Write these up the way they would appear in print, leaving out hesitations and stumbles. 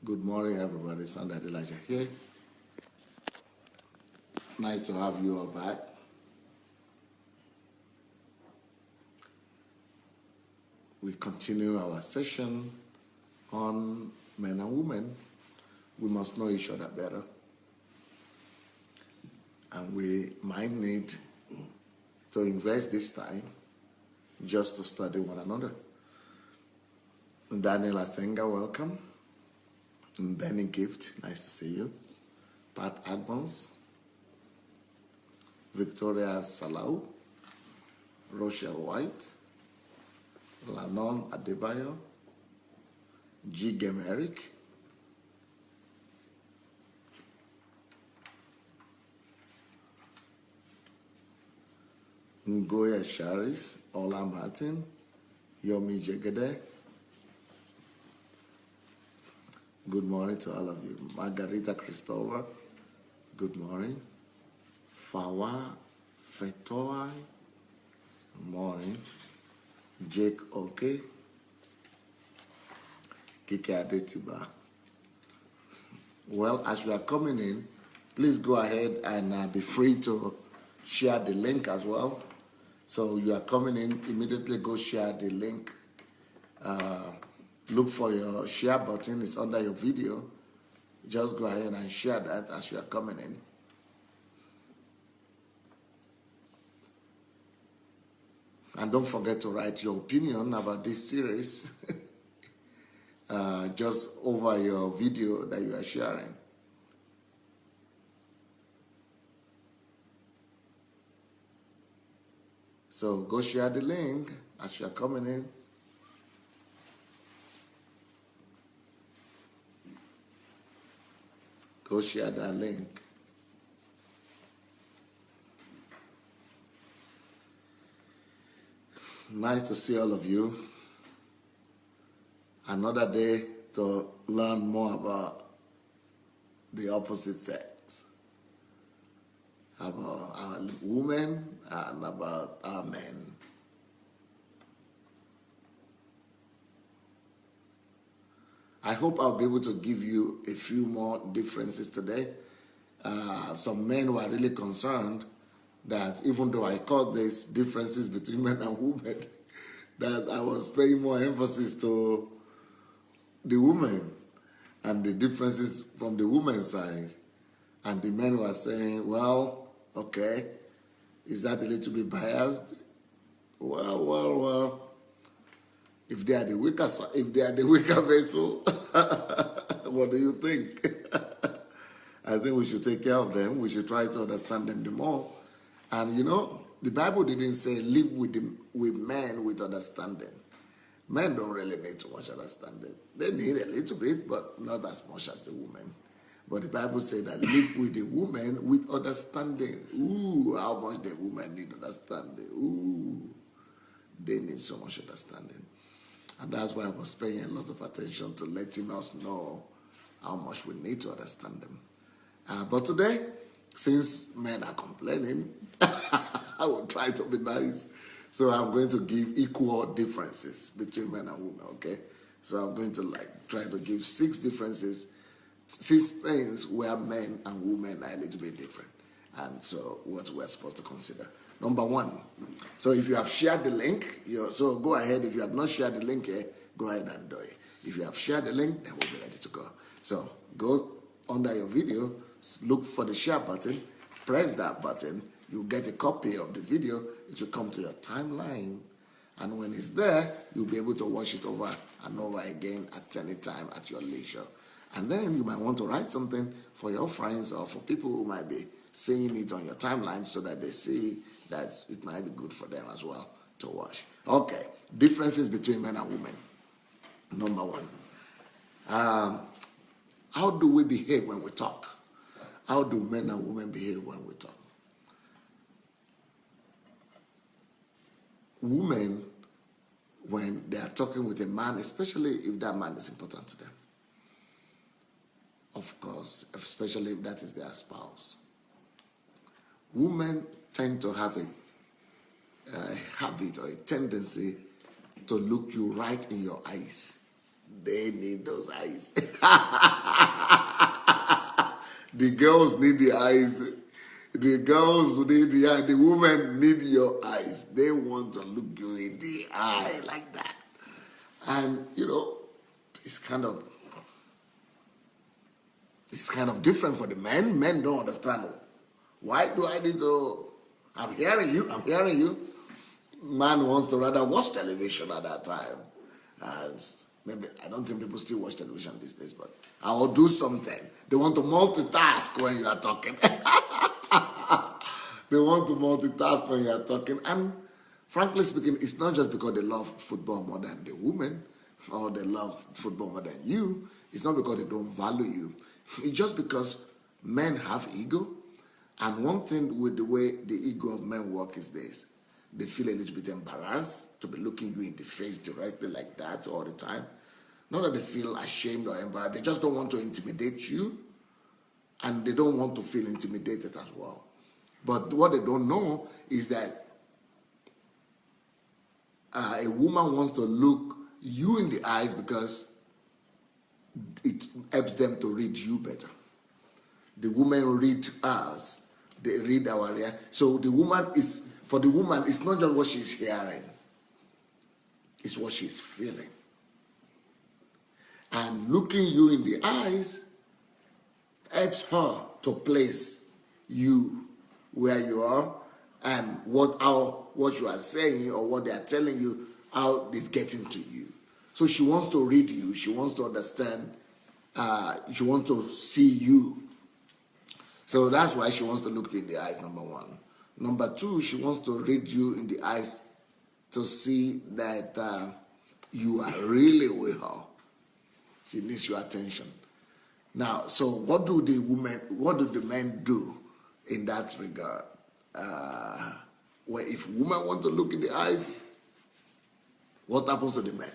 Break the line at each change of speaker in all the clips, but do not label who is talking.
Good morning, everybody. Sandey Adelaja here. Nice to have you all back. We continue our session on men and women. We must know each other better. And we might need to invest this time just to study one another. Daniel Asenga, welcome. Benny Gift, nice to see you. Pat Advance, Victoria Salau, Rochelle White, Lanon Adebayo, G. Game Eric, Ngoya Sharis, Ola Martin, Yomi Jegede. Good morning to all of you. Margarita Christopher, good morning. Fawa Fetoy, good morning. Jake Oke, Kike Adetiba. Well, as you are coming in, please go ahead and be free to share the link as well. So you are coming in, immediately go share the link. Look for your share button, it's under your video. Just go ahead and share that as you are coming in. And don't forget to write your opinion about this series just over your video that you are sharing. So go share the link as you are coming in. Go share that link. Nice to see all of you. Another day to learn more about the opposite sex, about our women and about our men. I hope I'll be able to give you a few more differences today. Some men were really concerned that even though I called these differences between men and women, that I was paying more emphasis to the women and the differences from the women's side. And the men were saying, well, okay, is that a little bit biased? Well. If they are the weaker, vessel, what do you think? I think we should take care of them. We should try to understand them the more. And you know, the Bible didn't say live with men with understanding. Men don't really need too much understanding. They need a little bit, but not as much as the women. But the Bible said that live with the woman with understanding. Ooh, how much the women need understanding. Ooh, they need so much understanding. And that's why I was paying a lot of attention to letting us know how much we need to understand them. But today, since men are complaining, I will try to be nice. So I'm going to give equal differences between men and women, okay? So I'm going to try to give 6 differences, 6 things where men and women are a little bit different. And so what we're supposed to consider. Number 1, so if you have shared the link, so go ahead. If you have not shared the link here, go ahead and do it. If you have shared the link, then we'll be ready to go. So go under your video, look for the share button, press that button, you'll get a copy of the video, it will come to your timeline. And when it's there, you'll be able to watch it over and over again at any time at your leisure. And then you might want to write something for your friends or for people who might be seeing it on your timeline so that they see that it might be good for them as well to watch. Okay, differences between men and women. Number 1, how do we behave when we talk? How do men and women behave when we talk? Women, when they are talking with a man, especially if that man is important to them, of course, especially if that is their spouse, women tend to have a habit or a tendency to look you right in your eyes They need those eyes. The girls need the eyes. The girls need the women need your eyes. They want to look you in the eye like that. And, it's kind of different for the men. Men don't understand. Why do I need to? I'm hearing you. Man wants to rather watch television at that time. And maybe, I don't think people still watch television these days, but I will do something. They want to multitask when you are talking. They want to multitask when you are talking. And frankly speaking, it's not just because they love football more than the women, or they love football more than you. It's not because they don't value you. It's just because men have ego. And one thing with the way the ego of men work is this. They feel a little bit embarrassed to be looking you in the face directly like that all the time. Not that they feel ashamed or embarrassed. They just don't want to intimidate you. And they don't want to feel intimidated as well. But what they don't know is that a woman wants to look you in the eyes because it helps them to read you better. The women read us. They read our reaction. So for the woman, it's not just what she's hearing. It's what she's feeling. And looking you in the eyes helps her to place you where you are and what you are saying or what they are telling you, how it's getting to you. So she wants to read you. She wants to understand. She wants to see you. So that's why she wants to look you in the eyes, number one. Number two, she wants to read you in the eyes to see that you are really with her. She needs your attention. Now, so what do the men do in that regard? If women want to look in the eyes, what happens to the men?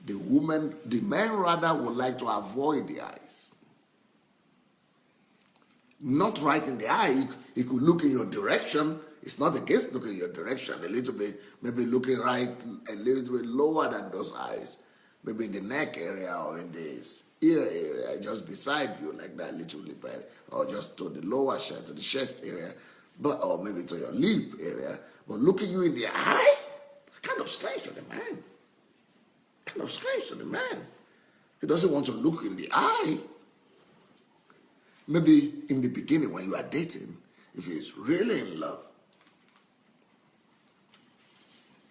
The men rather would like to avoid the eyes. Not right in the eye. He could look in your direction. It's not against looking in your direction. A little bit, maybe looking right a little bit lower than those eyes. Maybe in the neck area or in this ear area, just beside you like that, little bit, or just to the lower chest, to the chest area, or maybe to your lip area. But looking you in the eye, it's kind of strange to the man. He doesn't want to look in the eye. Maybe in the beginning when you are dating, if he's really in love,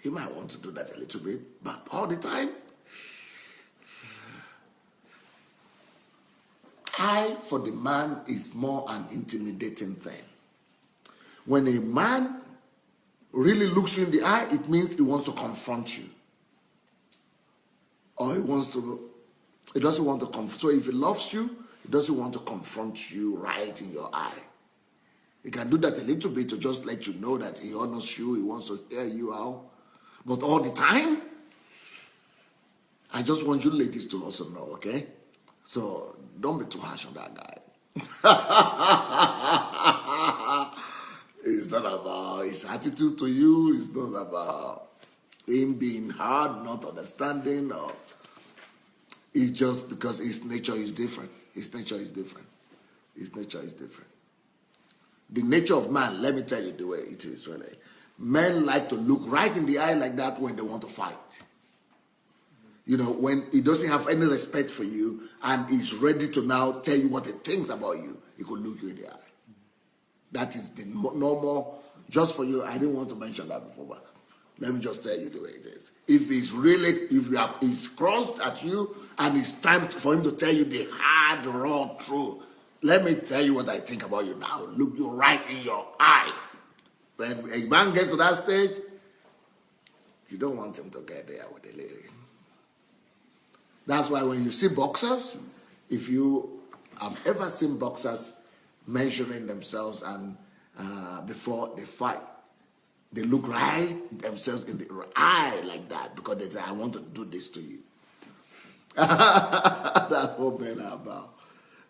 he might want to do that a little bit, but all the time, eye for the man is more an intimidating thing. When a man really looks you in the eye, it means he wants to confront you. Or he doesn't want to confront. So if he loves you, he doesn't want to confront you right in your eye. He can do that a little bit to just let you know that he honors you, he wants to hear you out. But all the time, I just want you ladies to also know, okay? So don't be too harsh on that guy. It's not about his attitude to you. It's not about him being hard, not understanding. Or it's just because his nature is different. His nature is different. The nature of man, let me tell you the way it is really. Men like to look right in the eye like that when they want to fight. When he doesn't have any respect for you and he's ready to now tell you what he thinks about you, he could look you in the eye. That is the normal, just for you. I didn't want to mention that before, but let me just tell you the way it is. If he's crossed at you and it's time for him to tell you the hard, raw truth, let me tell you what I think about you now. Look you right in your eye. When a man gets to that stage, you don't want him to get there with a lady. That's why when you see boxers, if you have ever seen boxers measuring themselves and before they fight, they look right themselves in the eye like that because they say, I want to do this to you. That's what men are about.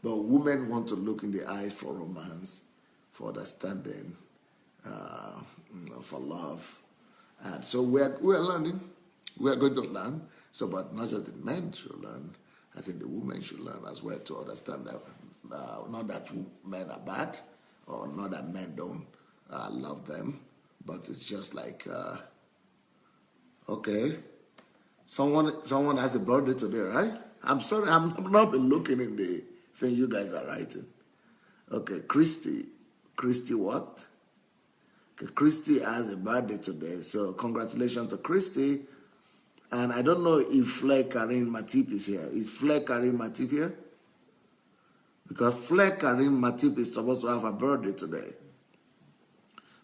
But women want to look in the eyes for romance, for understanding, for love. And so we're learning. We're going to learn. So, but not just the men should learn. I think the women should learn as well to understand that not that men are bad, or not that men don't love them, but it's just like, okay, someone has a birthday today, right? I'm sorry, I'm not been looking in the thing you guys are writing. Okay, Christy what? Okay, Christy has a birthday today, so congratulations to Christy. And I don't know if Flair Karim Matip is here. Is Flair Karim Matip here? Because Flair Karim Matip is supposed to have a birthday today.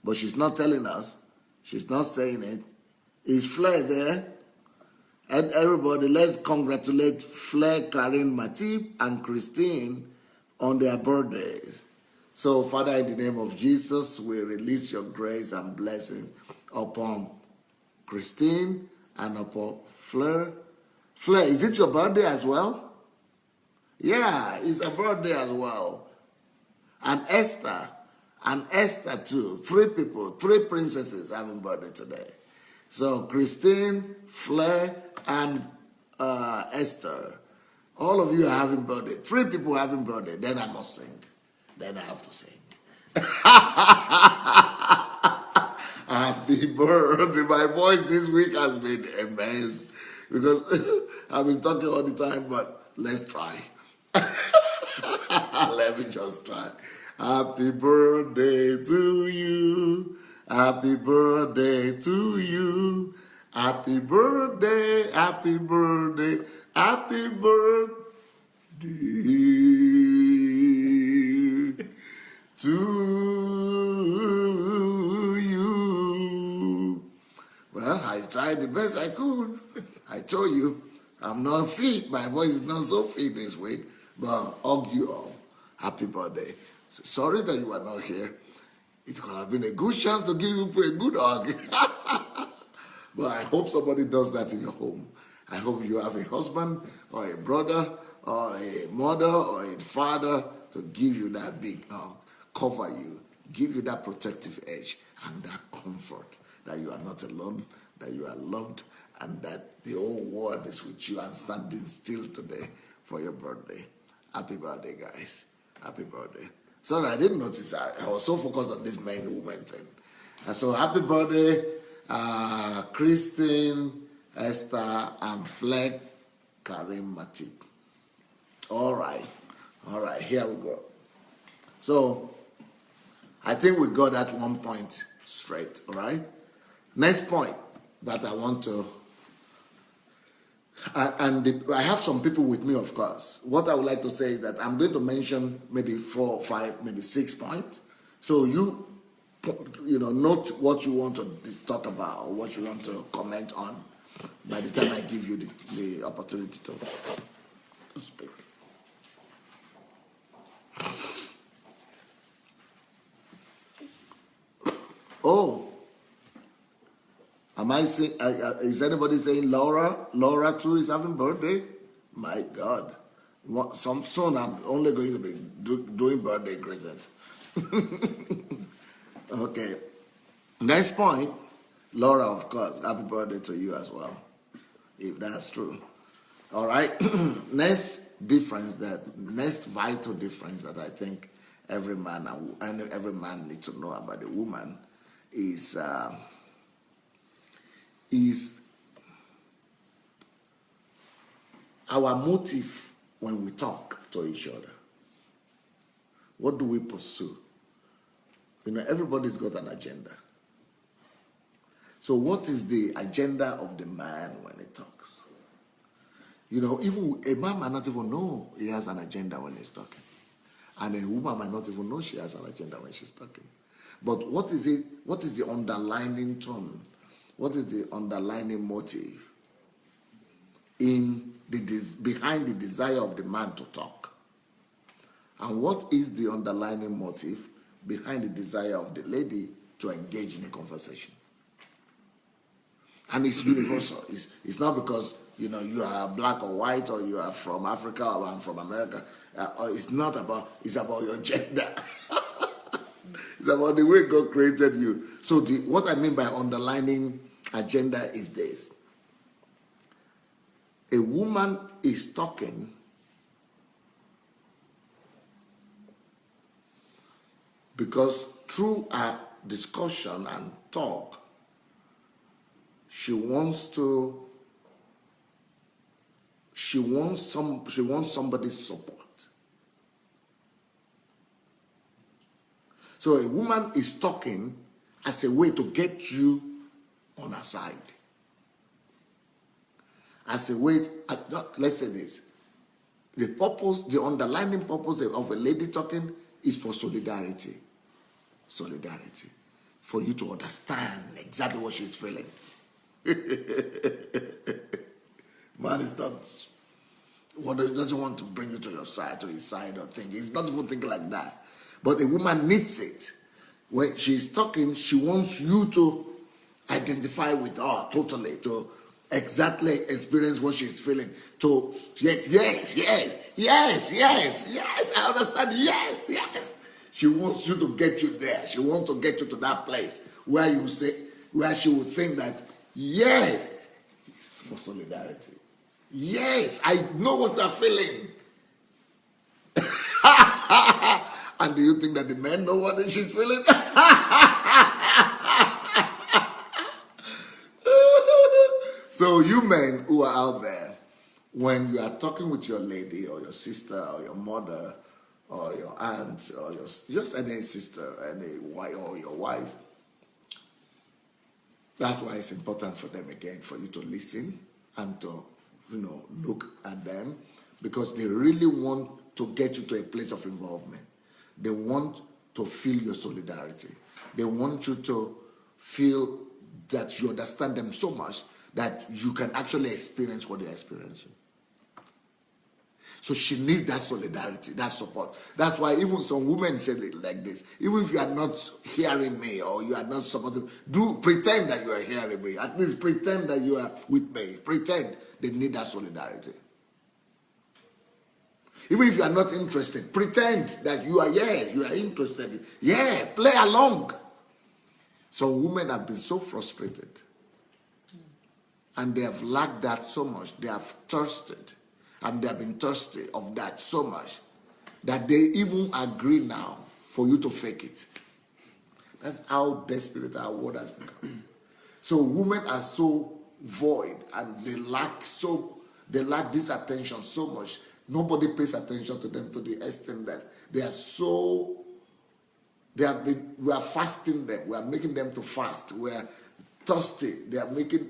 But she's not telling us. She's not saying it. Is Flair there? And everybody, let's congratulate Flair Karim Matip and Christine on their birthdays. So, Father, in the name of Jesus, we release your grace and blessings upon Christine and upon Fleur. Fleur, is it your birthday as well? Yeah, it's a birthday as well. And Esther too. 3 people, 3 princesses having birthday today. So Christine, Fleur, and Esther. All of you are having birthday. 3 people having birthday. Then I must sing. Then I have to sing. Happy birthday. My voice this week has been a mess because I've been talking all the time, but let's try. Let me just try. Happy birthday to you. Happy birthday to you. Happy birthday, happy birthday, happy birthday to you. Well, I tried the best I could. I told you, I'm not fit. My voice is not so fit this week. But hug you all. Happy birthday. So sorry that you are not here. It could have been a good chance to give you a good hug. But I hope somebody does that in your home. I hope you have a husband or a brother or a mother or a father to give you that big hug, cover you, give you that protective edge and that comfort that you are not alone, that you are loved, and that the whole world is with you and standing still today for your birthday. Happy birthday, guys. Happy birthday. Sorry, I didn't notice. I was so focused on this man-woman thing. And so happy birthday, Christine, Esther, and Fleck Karim Matip. All right, here we go. So I think we got that one point straight, all right? Next point that I want to, I have some people with me, of course. What I would like to say is that I'm going to mention maybe 4, 5, maybe 6 points. So you note what you want to talk about or what you want to comment on by the time I give you the opportunity to speak. Oh, am I saying? Is anybody saying Laura? Laura too is having birthday. My God, soon I'm only going to be doing birthday greetings. Okay, next point, Laura, of course, happy birthday to you as well, if that's true. All right, next vital difference that I think every man needs to know about the woman is our motive when we talk to each other. What do we pursue? Everybody's got an agenda. So what is the agenda of the man when he talks? Even a man might not even know he has an agenda when he's talking. And a woman might not even know she has an agenda when she's talking. But what is it? What is the underlying tone? What is the underlying motive behind the desire of the man to talk? And what is the underlying motive behind the desire of the lady to engage in a conversation? And it's universal. It's not because you are black or white, or you are from Africa or I'm from America. It's about your gender. It's about the way God created you. So what I mean by underlining agenda is this. A woman is talking because through a discussion and talk, she wants somebody's support. So a woman is talking as a way to get you on her side. As a way, let's say this, the underlying purpose of a lady talking is for solidarity. Solidarity. For you to understand exactly what she's feeling. Man is not, doesn't want to bring you to your side, to his side or thing. He's not even thinking like that. But a woman needs it. When she's talking, she wants you to identify with her totally, to exactly experience what she's feeling. To, yes, I understand, yes. She wants you to get you there. She wants to get you to that place where she will think that, yes, it's for solidarity. Yes, I know what you're feeling. And do you think that the men know what she's feeling? So you men who are out there, when you are talking with your lady or your sister or your mother or your aunt or just any sister, any wife or your wife, that's why it's important for them again, for you to listen and to, look at them, because they really want to get you to a place of involvement. They want to feel your solidarity. They want you to feel that you understand them so much that you can actually experience what they're experiencing. So she needs that solidarity, that support. That's why even some women say it like this. Even if you are not hearing me or you are not supporting, do pretend that you are hearing me. At least pretend that you are with me. Pretend they need that solidarity. Even if you are not interested, pretend that you are interested. Yeah, play along. Some women have been so frustrated. And they have lacked that so much. They have thirsted. And they have been thirsty of that so much that they even agree now for you to fake it. That's how desperate our world has become. So women are so void and they lack this attention so much. Nobody pays attention to them to the extent that we are fasting them. We are making them to fast. We are thirsty. We are making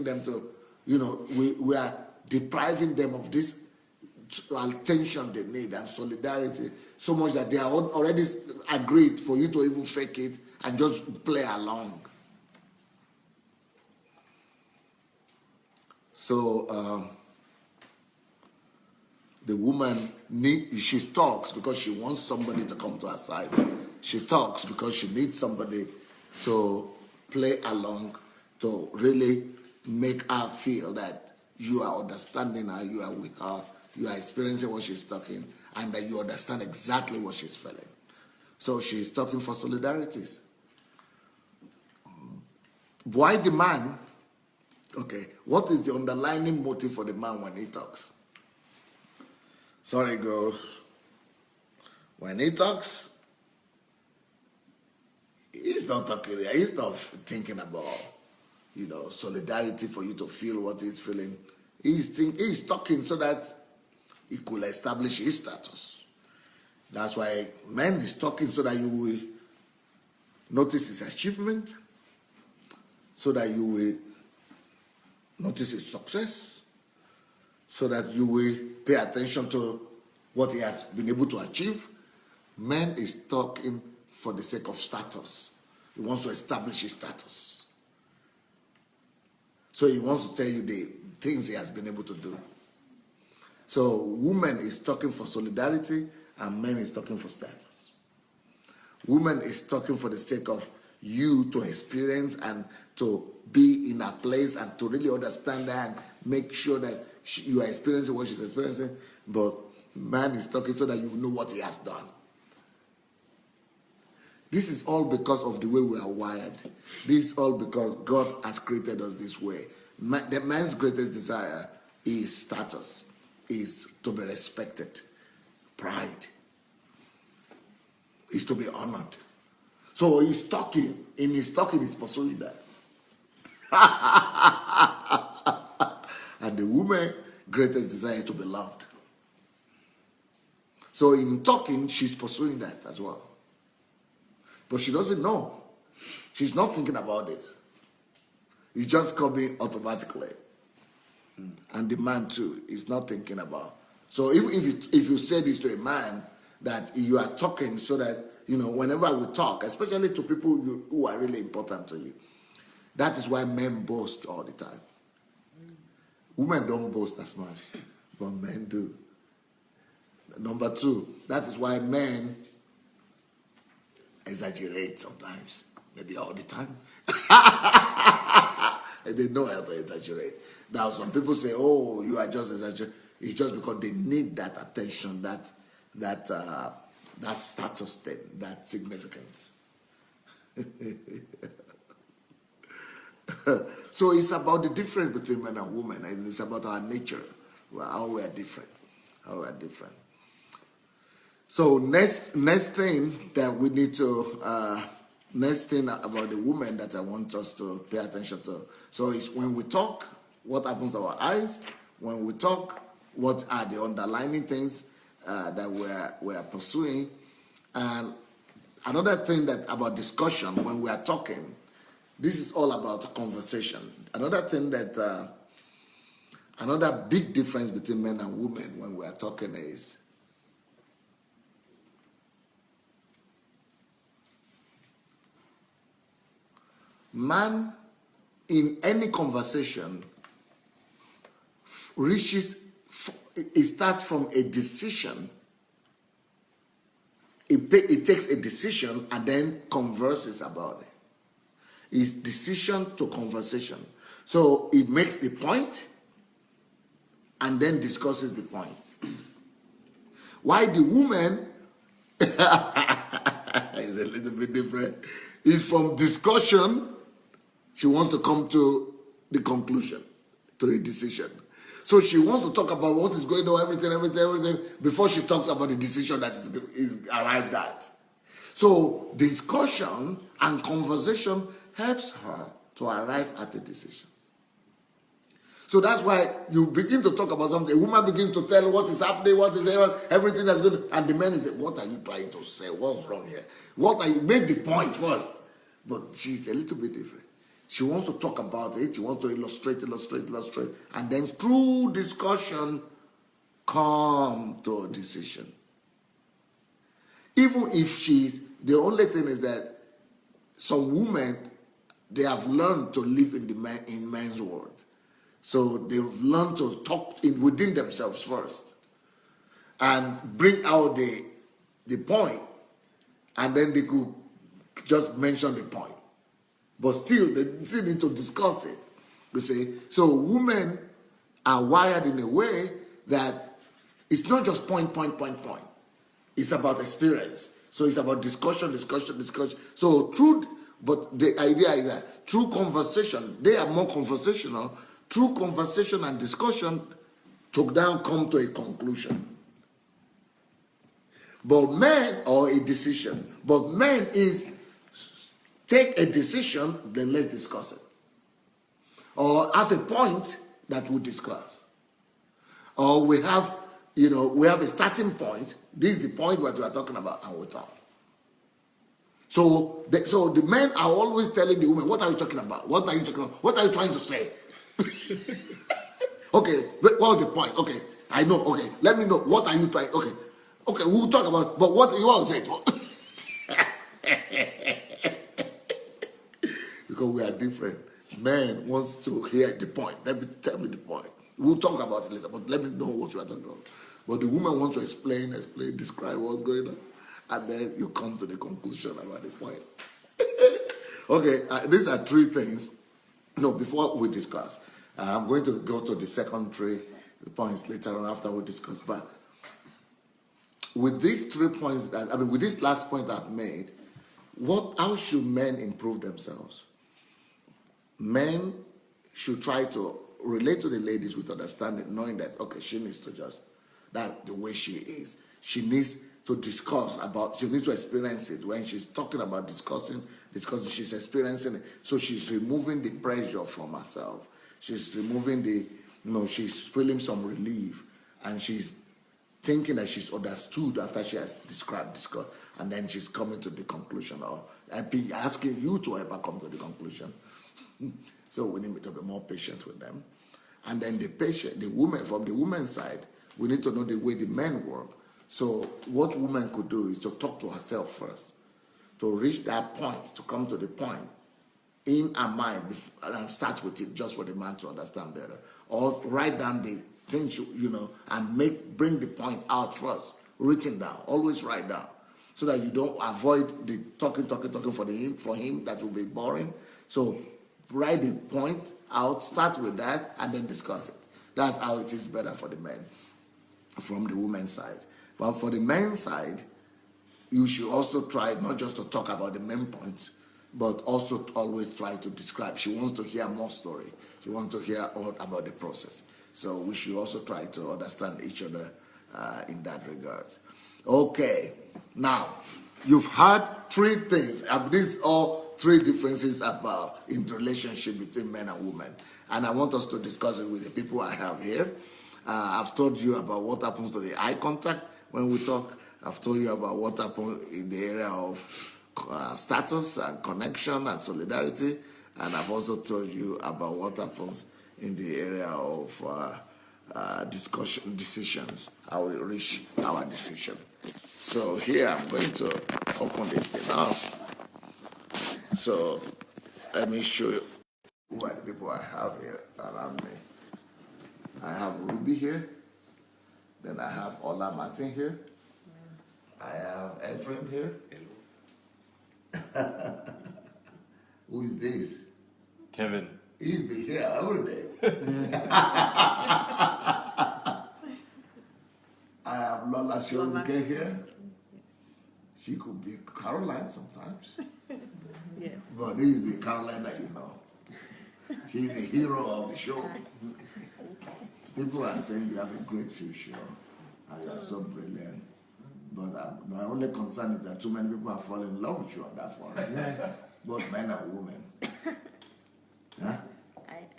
them to, we are depriving them of this attention they need and solidarity so much that they are already agreed for you to even fake it and just play along. So the woman she talks because she wants somebody to come to her side. She talks because she needs somebody to play along, to really make her feel that you are understanding her, you are with her, you are experiencing what she's talking, and that you understand exactly what she's feeling. So she's talking for solidarities. Why the man? Okay, what is the underlying motive for the man when he talks? Sorry, girls. When he talks, he's not talking, he's not thinking about, solidarity for you to feel what he's feeling. He's talking so that he could establish his status. That's why man is talking so that you will notice his achievement, so that you will notice his success, so that you will pay attention to what he has been able to achieve. Man is talking for the sake of status. He wants to establish his status. So he wants to tell you the things he has been able to do. So woman is talking for solidarity and man is talking for status. Woman is talking for the sake of you to experience and to be in a place and to really understand that and make sure that you are experiencing what she's experiencing. But man is talking so that you know what he has done. This is all because of the way we are wired. This is all because God has created us this way. The man's greatest desire is status, is to be respected. Pride is to be honored. So he's talking. In his talking, he's pursuing that. And the woman greatest desire is to be loved. So in talking, she's pursuing that as well. But she doesn't know. She's not thinking about this. It's just coming automatically. And the man too is not thinking about. So if you say this to a man, that you are talking so that, whenever we talk, especially to people who are really important to you, that is why men boast all the time. Women don't boast as much, but men do. Number two, that is why men exaggerate sometimes, maybe all the time. They know how to exaggerate. Now some people say, "Oh, you are just exaggerating." It's just because they need that attention, that status thing, that significance. So it's about the difference between men and women, and it's about our nature, how we are different, So next thing that we need to, next thing about the woman that I want us to pay attention to. So it's when we talk, what happens to our eyes? When we talk, what are the underlying things that we're pursuing? And another thing that about discussion, when we are talking, this is all about conversation. Another thing that, another big difference between men and women when we are talking is man in any conversation it starts from a decision. It takes a decision and then converses about it. It's decision to conversation. So it makes the point and then discusses the point. Why the woman is a little bit different. It's from discussion, she wants to come to the conclusion, to a decision. So she wants to talk about what is going on, everything, before she talks about the decision that is arrived at. So discussion and conversation helps her to arrive at a decision. So that's why you begin to talk about something. A woman begins to tell what is happening, everything that's good, and the man is saying, "What are you trying to say? What's wrong here? What are you? Make the point first." But she's a little bit different. She wants to talk about it. She wants to illustrate, and then through discussion, come to a decision. Even if the only thing is that some women, they have learned to live in man's world. So they've learned to talk within themselves first and bring out the point, and then they could just mention the point. But still, they still need to discuss it. You see? So women are wired in a way that it's not just point. It's about experience. So it's about discussion. So but the idea is that through conversation, they are more conversational. Through conversation and discussion, come to a conclusion. But men, or a decision. But men is take a decision, then let's discuss it. Or have a point that we discuss. Or we have a starting point. This is the point what we are talking about, and we talk. So the men are always telling the women, "What are you talking about? What are you talking about? What are you trying to say?" Okay, what's the point? Okay, I know. Okay, let me know. What are you trying? Okay, we'll talk about. But what you want to say? Because we are different. Man wants to hear the point. Tell me the point. We'll talk about it later, but let me know what you are talking about. But the woman wants to explain, describe what's going on, and then you come to the conclusion about the point. Okay, these are three things. No, before we discuss, I'm going to go to the second three points later on after we discuss. But with these 3 points, with this last point I've made, how should men improve themselves? Men should try to relate to the ladies with understanding, knowing that, okay, she needs to just, that the way she is. She needs to discuss about, she needs to experience it. When she's talking about discussing, she's experiencing it. So she's removing the pressure from herself. She's removing the, she's feeling some relief, and she's thinking that she's understood after she has discussed, and then she's coming to the conclusion, or asking you to help her come to the conclusion. So we need to be more patient with them. And then the woman, from the woman's side, we need to know the way the men work. So what woman could do is to talk to herself first, to reach that point, to come to the point in her mind, and start with it just for the man to understand better. Or write down the things, and bring the point out first, written down. Always write down, so that you don't avoid the talking for him. That will be boring. So write the point out, start with that, and then discuss it. That's how it is better for the men, from the woman's side. But for the men's side, you should also try not just to talk about the main points, but also to always try to describe. She wants to hear more story. She wants to hear all about the process. So we should also try to understand each other in that regard. Okay, now you've heard three things. These are three differences about in the relationship between men and women, and I want us to discuss it with the people I have here. I've told you about what happens to the eye contact when we talk. I've told you about what happens in the area of status and connection and solidarity, and I've also told you about what happens in the area of decisions, how we reach our decision. So here I'm going to open this thing up. So let me show you who are the people I have here around me. I have Ruby here. Then I have Ola Martin here. I have Ephraim here. Who is this?
Kevin.
He's been here every day. I have Lola Shoruke here. She could be Caroline sometimes.
Yeah.
But this is the Caroline that you know. She's the hero of the show. People are saying you have a great future and you are so brilliant. But my only concern is that too many people have fallen in love with you on that one. Both men and women. Huh?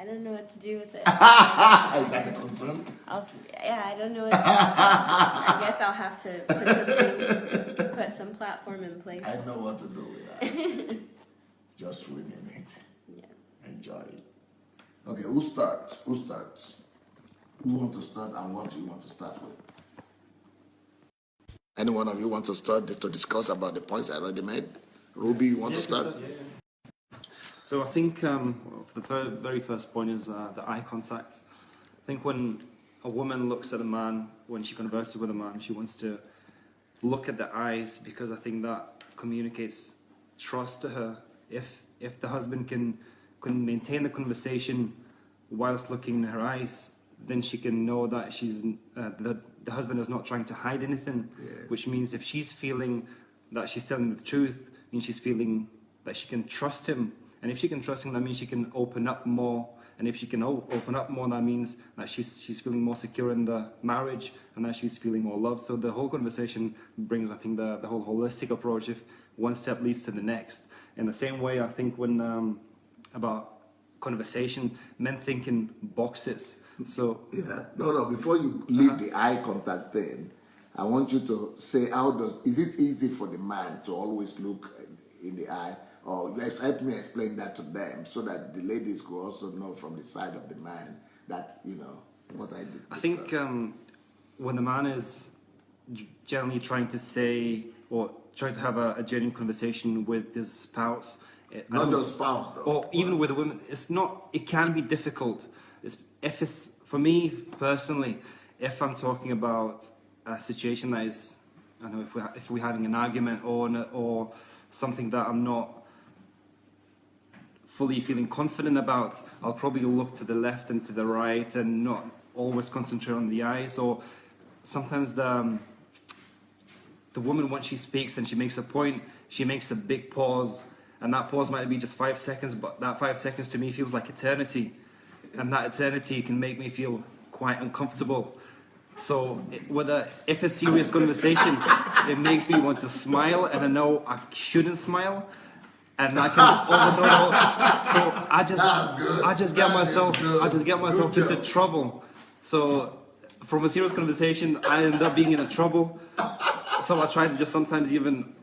I don't know what to do with it.
Is that a concern?
I don't know what to do. I guess I'll have to put some platform in place.
I know what to do with that. Just swim in it.
Yeah.
Enjoy it. Okay, who starts? Who wants to start, and what do you want to start with? Any one of you want to start to discuss about the points I already made? Ruby, you want to start?
Yeah. So I think the very first point is the eye contact. I think when a woman looks at a man, when she converses with a man, she wants to look at the eyes, because I think that communicates trust to her. If the husband can maintain the conversation whilst looking in her eyes, then she can know that the husband is not trying to hide anything.
Yes.
Which means if she's feeling that she's telling the truth, means she's feeling that she can trust him. And if she can trust him, that means she can open up more. And if she can open up more, that means that she's feeling more secure in the marriage, and that she's feeling more loved. So the whole conversation brings, I think, the whole holistic approach. If one step leads to the next. In the same way, I think when about conversation, men think in boxes. So
yeah, no. Before you leave the eye contact thing, I want you to say, is it easy for the man to always look in the eye, or help me explain that to them, so that the ladies could also know from the side of the man that what I did.
I think when the man is generally trying to say or trying to have a genuine conversation with his spouse,
not just spouse though,
or even with a woman, it can be difficult. For me personally, if I'm talking about a situation that is, I don't know, if we're having an argument or something that I'm not fully feeling confident about, I'll probably look to the left and to the right and not always concentrate on the eyes. Or sometimes the woman, once she speaks and she makes a point, she makes a big pause, and that pause might be just 5 seconds, but that 5 seconds to me feels like eternity. and that eternity can make me feel quite uncomfortable. So if a serious conversation, it makes me want to smile, and I know I shouldn't smile, and I can overthrow the whole. So I just get myself into trouble. So from a serious conversation, I end up being in trouble. So I try to just sometimes even,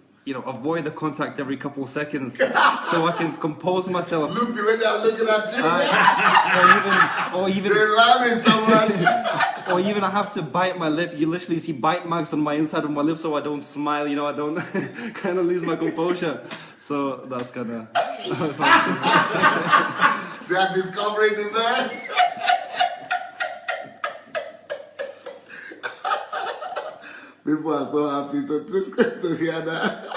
avoid the contact every couple of seconds, so I can compose myself.
Look the way they're looking at you.
Or even
They're laughing so much.
or even I have to bite my lip. You literally see bite marks on my inside of my lip, so I don't smile. I don't kind of lose my composure. So that's kind of.
They are discovering the man. People are so happy to hear that.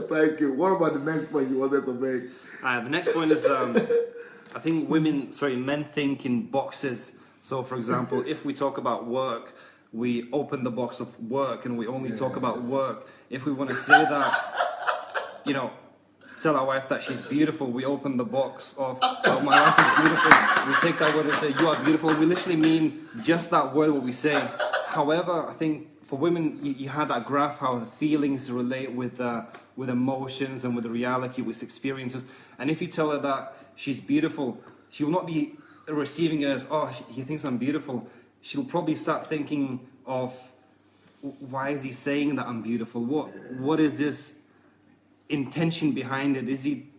Thank you. What about the next point you wanted to make?
The next point is, I think men think in boxes. So, for example, if we talk about work, we open the box of work and we only talk about work. If we want to say that, tell our wife that she's beautiful, we open the box of, oh, my wife is beautiful. We take that word and say, you are beautiful. We literally mean just that word, what we say. However, I think for women, you had that graph, how the feelings relate with emotions and with the reality, with experiences. And if you tell her that she's beautiful, she will not be receiving it as, oh, he thinks I'm beautiful. She'll probably start thinking of, why is he saying that I'm beautiful? What is this intention behind it? Is he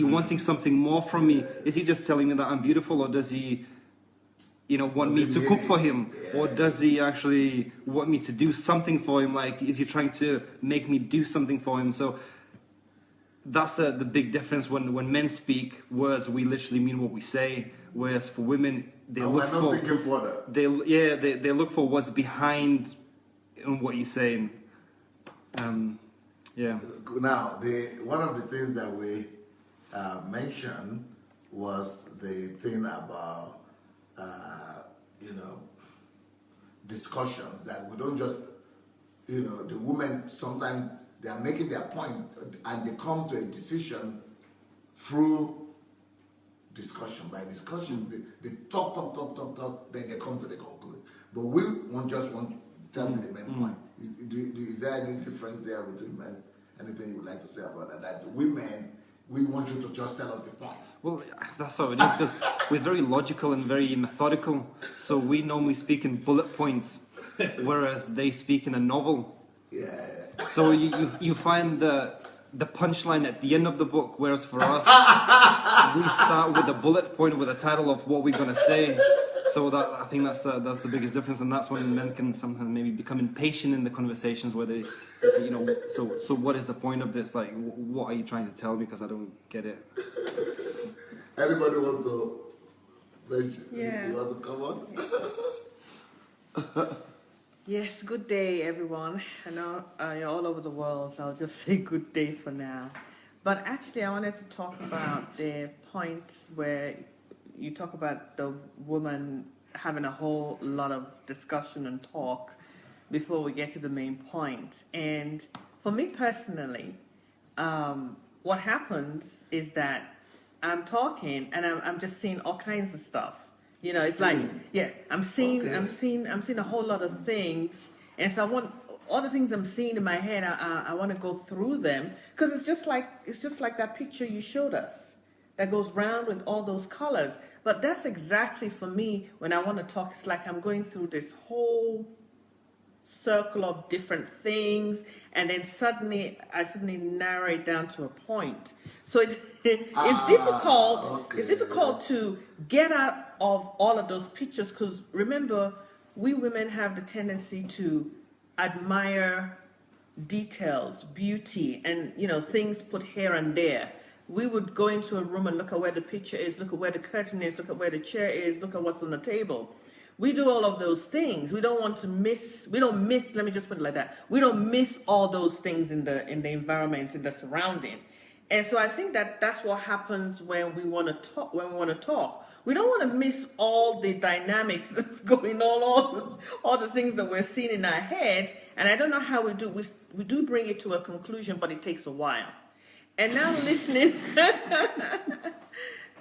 wanting something more from me? Is he just telling me that I'm beautiful, or does he want me to cook for him? Or does he actually want me to do something for him? Like, is he trying to make me do something for him? So that's the big difference. When men speak words, we literally mean what we say. Whereas for women, they look for... They look for what's behind what you're saying. Yeah.
Now, one of the things that we mentioned was the thing about discussions, that we don't just, the women sometimes they are making their point and they come to a decision through discussion. By discussion, they talk, then they come to the conclusion. But we want to tell me the main point. Is there any difference there between men? Anything you would like to say about that? That women, we want you to just tell us the point.
Well, that's how it is, because we're very logical and very methodical. So we normally speak in bullet points, whereas they speak in a novel.
Yeah.
So you find the punchline at the end of the book, whereas for us, we start with a bullet point with a title of what we're going to say. So I think that's the biggest difference, and that's when men can sometimes maybe become impatient in the conversations where they say, so what is the point of this? Like, what are you trying to tell me? Because I don't get it.
Anybody wants to mention?
Yeah.
You want to come on?
Yes, good day, everyone. I know you're all over the world, so I'll just say good day for now. But actually, I wanted to talk about the points where you talk about the woman having a whole lot of discussion and talk before we get to the main point. And for me personally, what happens is that I'm talking and I'm just seeing all kinds of stuff. It's like, I'm seeing a whole lot of things, and so I want all the things I'm seeing in my head. I want to go through them, because it's just like that picture you showed us that goes round with all those colors. But that's exactly for me when I want to talk. It's like I'm going through this whole circle of different things, and then I suddenly narrow it down to a point. So it's difficult.
Okay.
It's difficult to get out of all of those pictures, because remember, we women have the tendency to admire details, beauty, and things put here and there. We would go into a room and look at where the picture is, look at where the curtain is, look at where the chair is, look at what's on the table. We do all of those things. We don't miss, let me just put it like that. We don't miss all those things in the environment, in the surrounding. And so I think that's what happens when we want to talk. We don't want to miss all the dynamics that's going on, all the things that we're seeing in our head. And I don't know how we do. We do bring it to a conclusion, but it takes a while. And now listening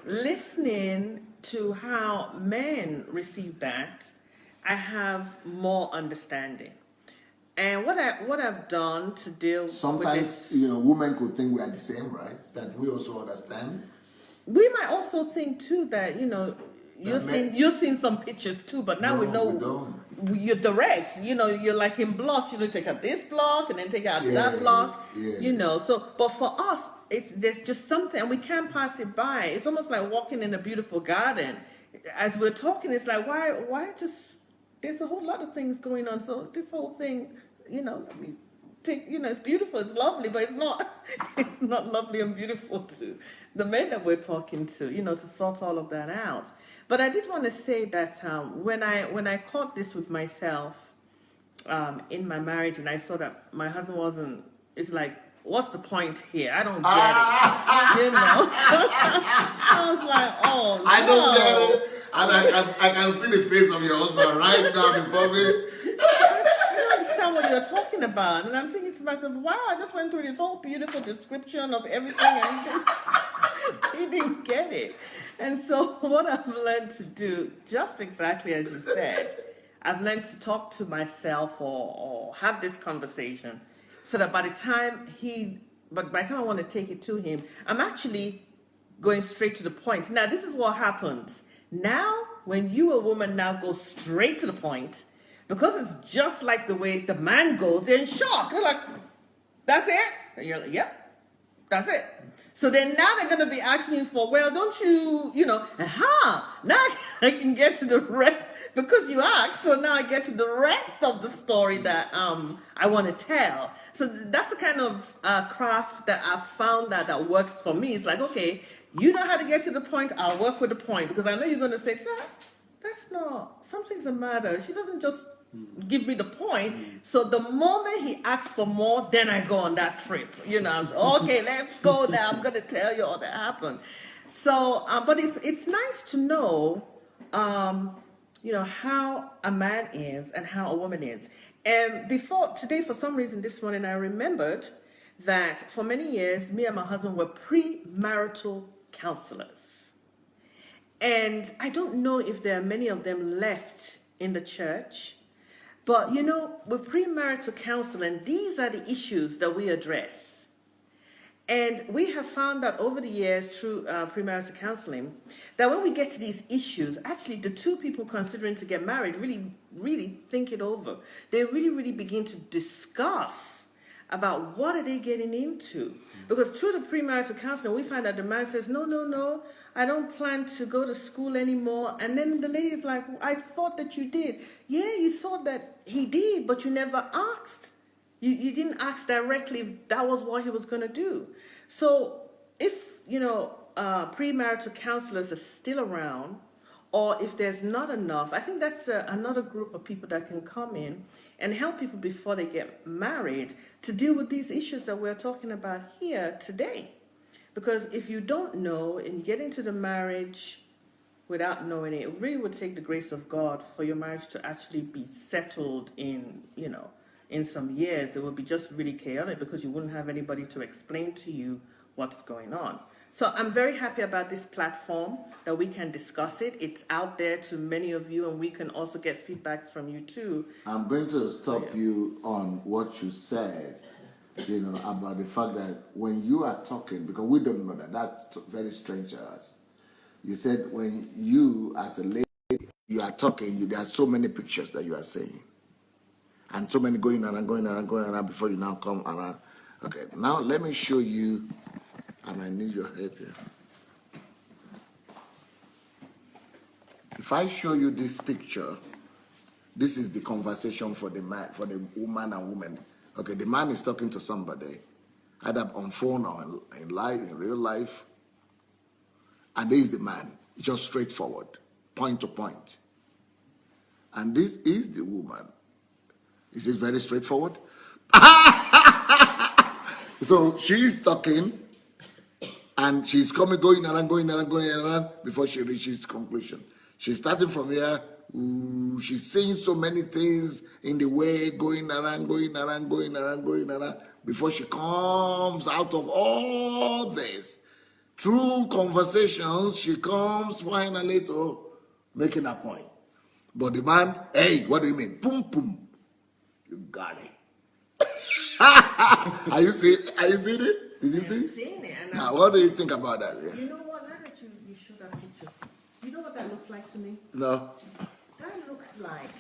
listening to how men receive that, I have more understanding. And what I've done to deal with
Sometimes,
this,
women could think we are the same, right? That we also understand.
we might also think too that you've seen some pictures too, but now
No,
we know
we don't.
you're direct. You're like in blocks. Take out this block and then take out that block.
Yes.
So, but for us, there's just something, and we can't pass it by. It's almost like walking in a beautiful garden. As we're talking, it's like why just there's a whole lot of things going on. So this whole thing, it's beautiful, it's lovely, but it's not lovely and beautiful to the men that we're talking to, to sort all of that out. But I did want to say that when I caught this with myself in my marriage, and I saw that my husband it's like, what's the point here? I don't get it. I was like, oh no.
I don't get it. And I can see the face of your husband right now before me.
I don't understand what you're talking about. And I'm thinking to myself, wow, I just went through this whole beautiful description of everything and he didn't get it. And so what I've learned to do, just exactly as you said, I've learned to talk to myself or have this conversation so that by the time I want to take it to him, I'm actually going straight to the point. Now, this is what happens. Now, when you, a woman, now go straight to the point, because it's just like the way the man goes, they're in shock. They're like, that's it? And you're like, yep, that's it. So then now they're going to be asking you for, well, don't you, now I can get to the rest, because you asked, so now I get to the rest of the story that I want to tell. So that's the kind of craft that I've found that works for me. It's like, okay, you know how to get to the point, I'll work with the point, because I know you're going to say, that's not, something's the matter. She doesn't just give me the point. So the moment he asks for more, then I go on that trip. Okay, let's go now. I'm going to tell you all that happened. So, but it's nice to know, how a man is and how a woman is. And today, for some reason, this morning, I remembered that for many years, me and my husband were premarital counselors. And I don't know if there are many of them left in the church, but with premarital counseling, these are the issues that we address. And we have found that over the years through premarital counseling, that when we get to these issues, actually the two people considering to get married really, really think it over. They really, really begin to discuss about what are they getting into. Because through the premarital counseling, we find that the man says, no, I don't plan to go to school anymore. And then the lady is like, I thought that you did. Yeah, you thought that he did, but you never asked. You didn't ask directly if that was what he was going to do. So if, premarital counselors are still around, or if there's not enough, I think that's another group of people that can come in and help people before they get married to deal with these issues that we're talking about here today. Because if you don't know and you get into the marriage without knowing it, it really would take the grace of God for your marriage to actually be settled in some years. It would be just really chaotic because you wouldn't have anybody to explain to you what's going on. So I'm very happy about this platform that we can discuss it. It's out there to many of you, and we can also get feedbacks from you too.
I'm going to stop you on what you said, about the fact that when you are talking, because we don't know that's very strange to us. You said when you, as a lady, you are talking, there are so many pictures that you are saying. And so many going around before you now come around. Okay, now let me show you. I might need your help here. If I show you this picture, this is the conversation for the man, for the woman and woman. Okay, the man is talking to somebody, either on phone or in live, in real life. And this is the man, just straightforward, point to point. And this is the woman. Is this very straightforward? So she's talking, and she's going around before she reaches conclusion. She's starting from here. She's saying so many things in the way, going around, before she comes out of all this through conversations, she comes finally to making a point. But the man, hey, what do you mean? Boom, boom. You got it. Are you seeing it? Did you see?
I've seen it. And
Now, what do you think about that? Yeah.
you know what? Now that you showed that picture, you know what that looks like to me?
No.
That looks like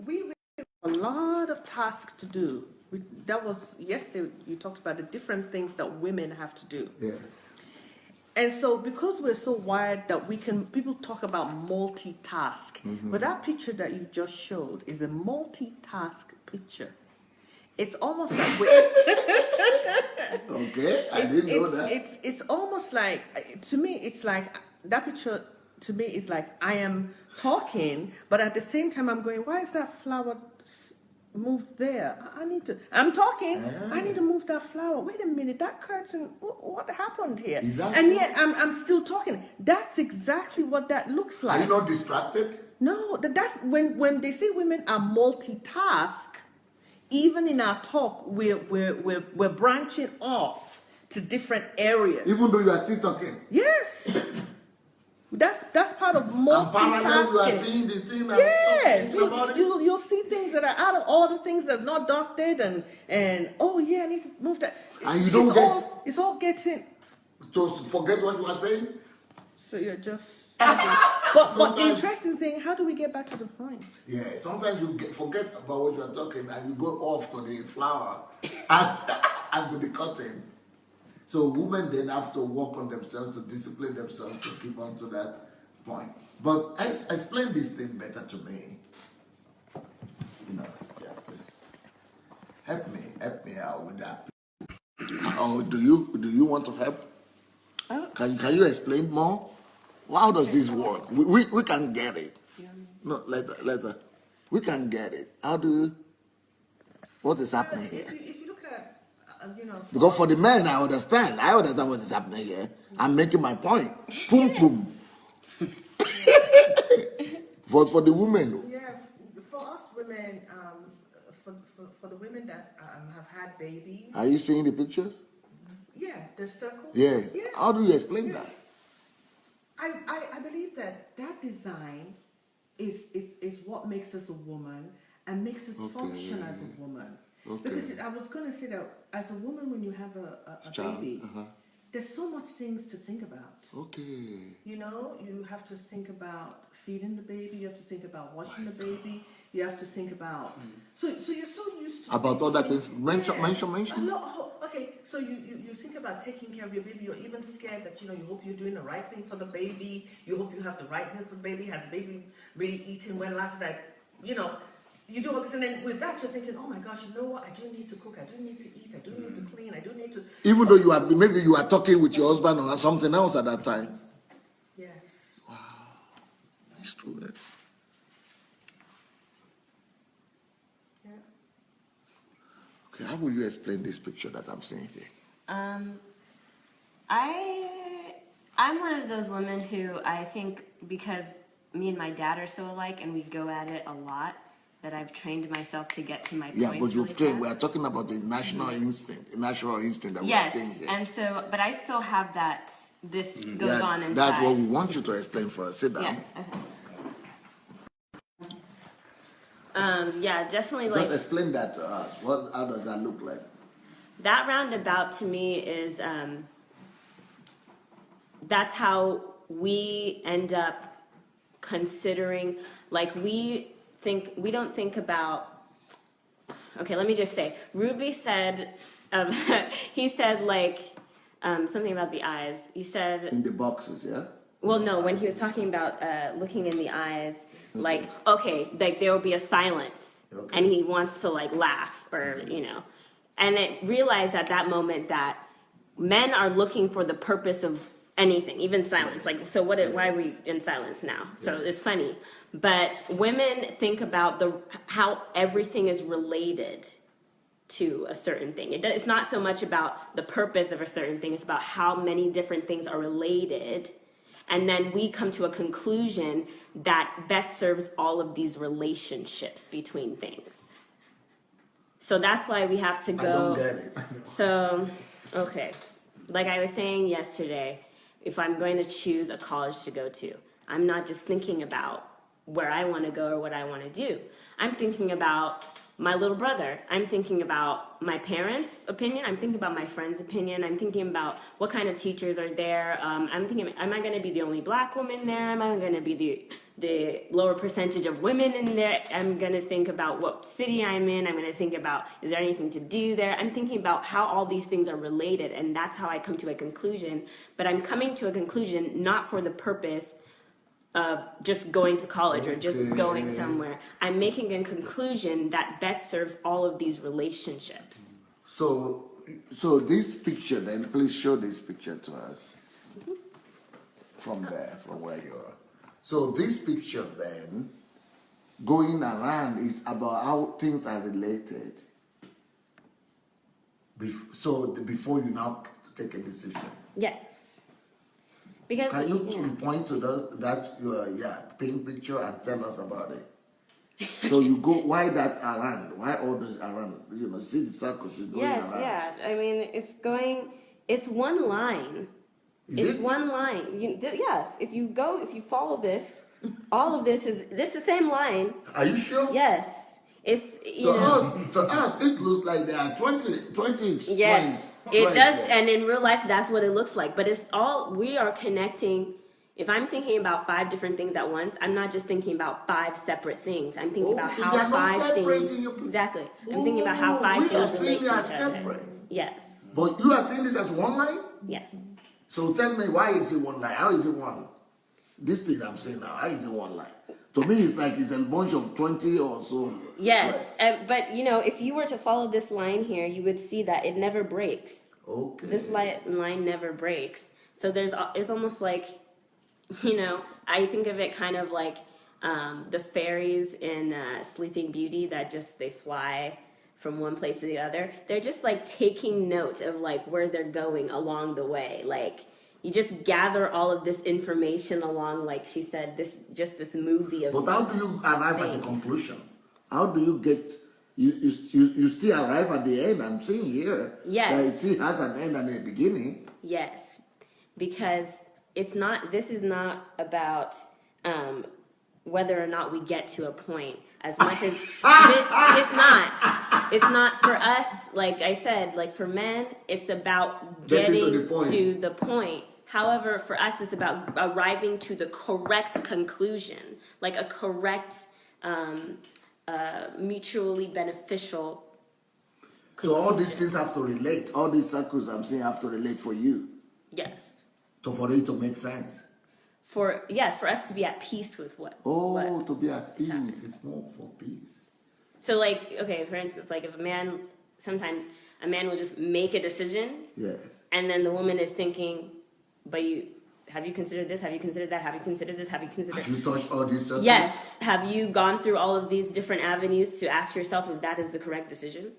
we really have a lot of tasks to do. That was yesterday. You talked about the different things that women have to do.
Yes.
And so, because we're so wired that people talk about multitask, but that picture that you just showed is a multitask picture. It's almost like
Okay, I didn't know that.
It's almost like, to me, it's like that picture. To me, is like I am talking, but at the same time, I'm going, why is that flower moved there? I'm talking. I need to move that flower. Wait a minute, that curtain. What happened here?
Is that
and
so?
yet I'm still talking. That's exactly what that looks
Are
like.
you not distracted?
No, that's when they say women are multitask. Even in our talk, we're branching off to different areas.
Even though you are still talking.
Yes. That's part of
And parallel, you are
multitasking.
seeing the thing that
Yes,
you're talking about it.
you'll see things that are out of order, things that's not dusted, and oh yeah, I need to move that.
And you don't
it's all getting.
To forget what you are saying?
So you're just. But the
Sometimes-
interesting thing, how do we get back to the point?
Yeah, sometimes you forget about what you are talking and you go off to the flower and to the curtain. So women then have to work on themselves, to discipline themselves to keep on to that point. But explain this thing better to me. You know, yeah, please. Help me out with that. Oh, do you want to help?
Oh.
Can you explain more? Well, how does this work? We can get it. No, later. We can get it. What is happening here?
If you look at,
Because for the men, I understand what is happening here. I'm making my point. Boom, boom. For the women,
yeah, for us women, for the women that have had babies,
are you seeing the pictures?
yeah, the circle.
Yes.
Yeah.
How do you explain that?
I believe that design is what makes us a woman and makes us function as a woman.
Okay.
Because I was going to say that as a woman, when you have a
Child,
baby, there's so much things to think about.
Okay.
You know, you have to think about feeding the baby. You have to think about washing the baby. You have to think about. So you're so used to
About all that
thinking-
things. Mention.
Okay, so you think about taking care of your baby. You're even scared that you hope you're doing the right thing for the baby. You hope you have the right thing for the baby. Has the baby really eaten when last night? You do all this, and then with that you're thinking, oh my gosh, you know what? I do need to cook. I do need to eat. I do need to clean. I do need to.
Even though maybe you are talking with your husband or something else at that time.
Yes.
It's true. Eh?
Yeah.
Okay, how will you explain this picture that I'm seeing here?
I'm one of those women who I think, because me and my dad are so alike and we go at it a lot, that I've trained myself to get to my
Yeah,
points
but you've
really
trained.
fast.
We are talking about the national instinct that
Yes,
we're seeing here.
and so, but I still have that. This goes on inside.
That's what we want you to explain for us. Sit down.
Yeah. Yeah, definitely.
Just
Like
explain that to us. How does that look like?
that roundabout to me is. That's how we end up considering. Like we don't think about. Okay, let me just say. Ruby said, he said like something about the eyes. He said.
In the boxes, yeah?
Well, no, when he was talking about looking in the eyes, like, okay, like there will be a silence,
Okay.
and he wants to like laugh or, and it realized at that moment that men are looking for the purpose of anything, even silence. Like, so why are we in silence now? So it's funny. But women think about how everything is related to a certain thing. It's not so much about the purpose of a certain thing, it's about how many different things are related. And then we come to a conclusion that best serves all of these relationships between things. So that's why we have to go.
I don't get it.
So, okay. Like I was saying yesterday, if I'm going to choose a college to go to, I'm not just thinking about where I want to go or what I want to do. I'm thinking about my little brother. I'm thinking about my parents' opinion. I'm thinking about my friends' opinion. I'm thinking about what kind of teachers are there. I'm thinking, am I going to be the only black woman there? Am I going to be the lower percentage of women in there? I'm going to think about what city I'm in. I'm going to think about, is there anything to do there? I'm thinking about how all these things are related, and that's how I come to a conclusion. But I'm coming to a conclusion not for the purpose of just going to college or just going somewhere. I'm making a conclusion that best serves all of these relationships.
So this picture, then, please show this picture to us. From there, from where you are. So this picture, then, going around is about how things are related. So before you now take a decision.
Yes. Because
Can you point to that pink picture and tell us about it? So you go, why that around? Why all this around? You know, see the circles is going around.
Yes, yeah. I mean, it's one line. It's one line. Yes, if you follow this, all of this is the same line.
Are you sure?
Yes. It's,
to us, it looks like there are 20
yes, it does, and in real life, that's what it looks like. But it's all, we are connecting. If I'm thinking about 5 different things at once, I'm not just thinking about 5 separate things. I'm thinking about how 5 things. Exactly. I'm thinking about how 5 things relate to each other.
Separate.
Yes.
But you are seeing this as one line?
Yes.
So tell me, why is it one line? How is it one? This thing I'm saying now, how is it one line? To me, it's like it's a bunch of 20 or so.
Yes, but if you were to follow this line here, you would see that it never breaks.
Okay.
This line never breaks. So it's almost like, I think of it kind of like the fairies in Sleeping Beauty that they fly from one place to the other. They're just like taking note of like where they're going along the way. Like, you just gather all of this information along, like she said, this movie of.
But how do you arrive at a conclusion? How do you get? You still arrive at the end. I'm seeing here.
Yes.
That it still has an end and a beginning.
Yes, because it's not. This is not about whether or not we get to a point. As much as it's not. It's not for us. Like I said, like for men, it's about getting to the point. However, for us, it's about arriving to the correct conclusion, like a correct, mutually beneficial conclusion.
So all these things have to relate. All these circles I'm saying have to relate for you.
Yes.
For it to make sense.
For us to be at peace with what.
To be at peace is more for peace.
So, like, okay, for instance, like if sometimes a man will just make a decision.
Yes.
And then the woman is thinking, but have you considered this? Have you considered that? Have you considered this? Have you considered?
Have you touched all these circles?
Yes. Have you gone through all of these different avenues to ask yourself if that is the correct decision?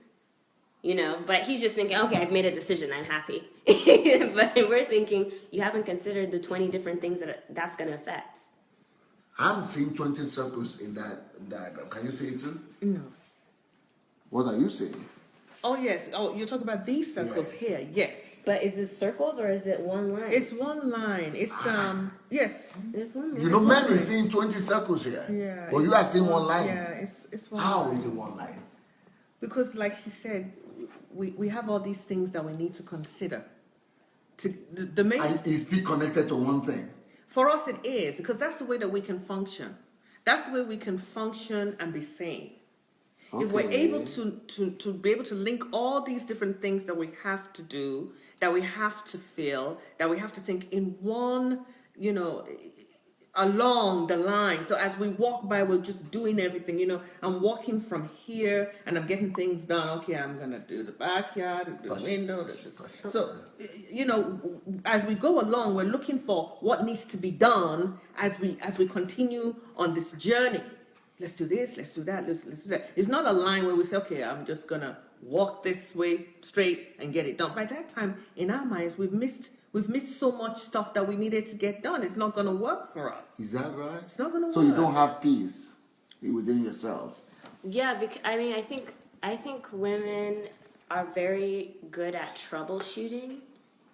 But he's just thinking, okay, I've made a decision. I'm happy. But we're thinking, you haven't considered the 20 different things that's going to affect.
I'm seeing 20 circles in that diagram. Can you see it too?
No.
What are you saying?
Oh, yes. Oh, you're talking about these circles here. Yes.
But is it circles or is it one line?
It's one line. It's, yes.
It's one line.
You know, men is seeing 20 circles here.
Yeah.
But you are seeing one line.
Yeah, it's one
How
line.
is it one line?
Because, like she said, we have all these things that we need to consider. The main.
And it's still connected to one thing.
For us, it is, because that's the way that we can function. That's the way we can function and be sane. Okay. If we're able to be able to link all these different things that we have to do, that we have to feel, that we have to think in one, along the line. So as we walk by, we're just doing everything. I'm walking from here and I'm getting things done. Okay, I'm going to do the backyard, do the window. So, as we go along, we're looking for what needs to be done as we continue on this journey. Let's do this, let's do that, let's do that. It's not a line where we say, okay, I'm just going to walk this way straight and get it done. By that time, in our minds, we've missed so much stuff that we needed to get done. It's not going to work for us.
Is that right?
It's not going to work.
So you don't have peace within yourself.
Yeah, I think women are very good at troubleshooting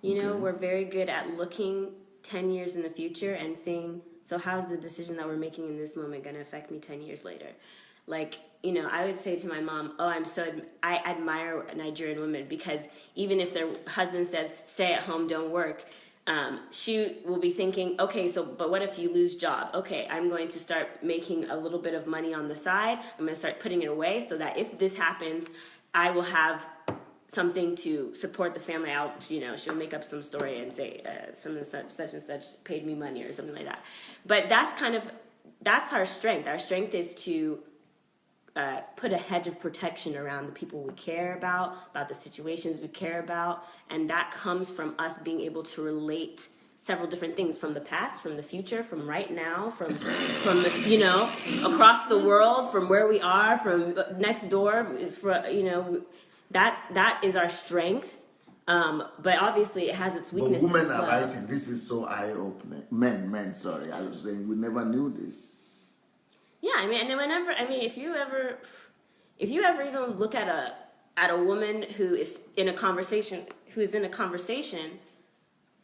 You know,
Okay.
we're very good at looking 10 years in the future and saying, so how's the decision that we're making in this moment going to affect me 10 years later? Like, you know, I would say to my mom, oh, I admire Nigerian women because even if their husband says, stay at home, don't work, she will be thinking, okay, so, but what if you lose job? Okay, I'm going to start making a little bit of money on the side. I'm going to start putting it away so that if this happens, I will have something to support the family out. You know, she'll make up some story and say some and such and such paid me money or something like that. But that's our strength. Our strength is to put a hedge of protection around the people we care about the situations we care about, and that comes from us being able to relate several different things from the past, from the future, from right now, from the, you know, across the world, from where we are, from next door, you know, that is our strength. But obviously it has its
But
weaknesses.
women
as
are
well.
writing, this is so eye-opening. Men, sorry. I was saying we never knew this.
Yeah, I mean, and whenever, I mean, if you ever even look at a woman who is in a conversation,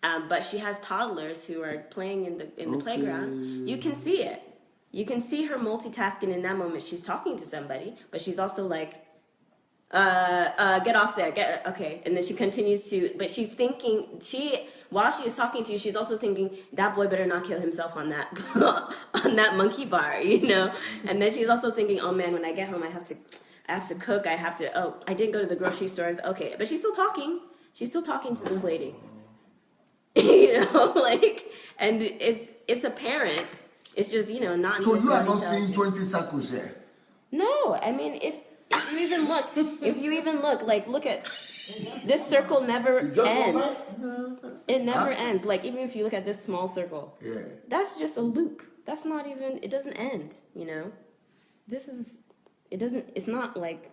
but she has toddlers who are playing in the playground, you can see it. You can see her multitasking in that moment. She's talking to somebody, but she's also like, get off there, okay. And then she continues to, but she's thinking, while she is talking to you, she's also thinking, that boy better not kill himself on that, on that monkey bar, you know? And then she's also thinking, oh man, when I get home, I have to cook, I didn't go to the grocery stores, okay. But she's still talking to this lady. You know, like, and it's apparent, it's just, you know, not.
So you are not seeing 20 circles here?
No, I mean, if you even look, like, look at this circle never ends. It never ends. Like, even if you look at this small circle,
Yeah.
that's just a loop. That's not even, it doesn't end, you know? It's not like,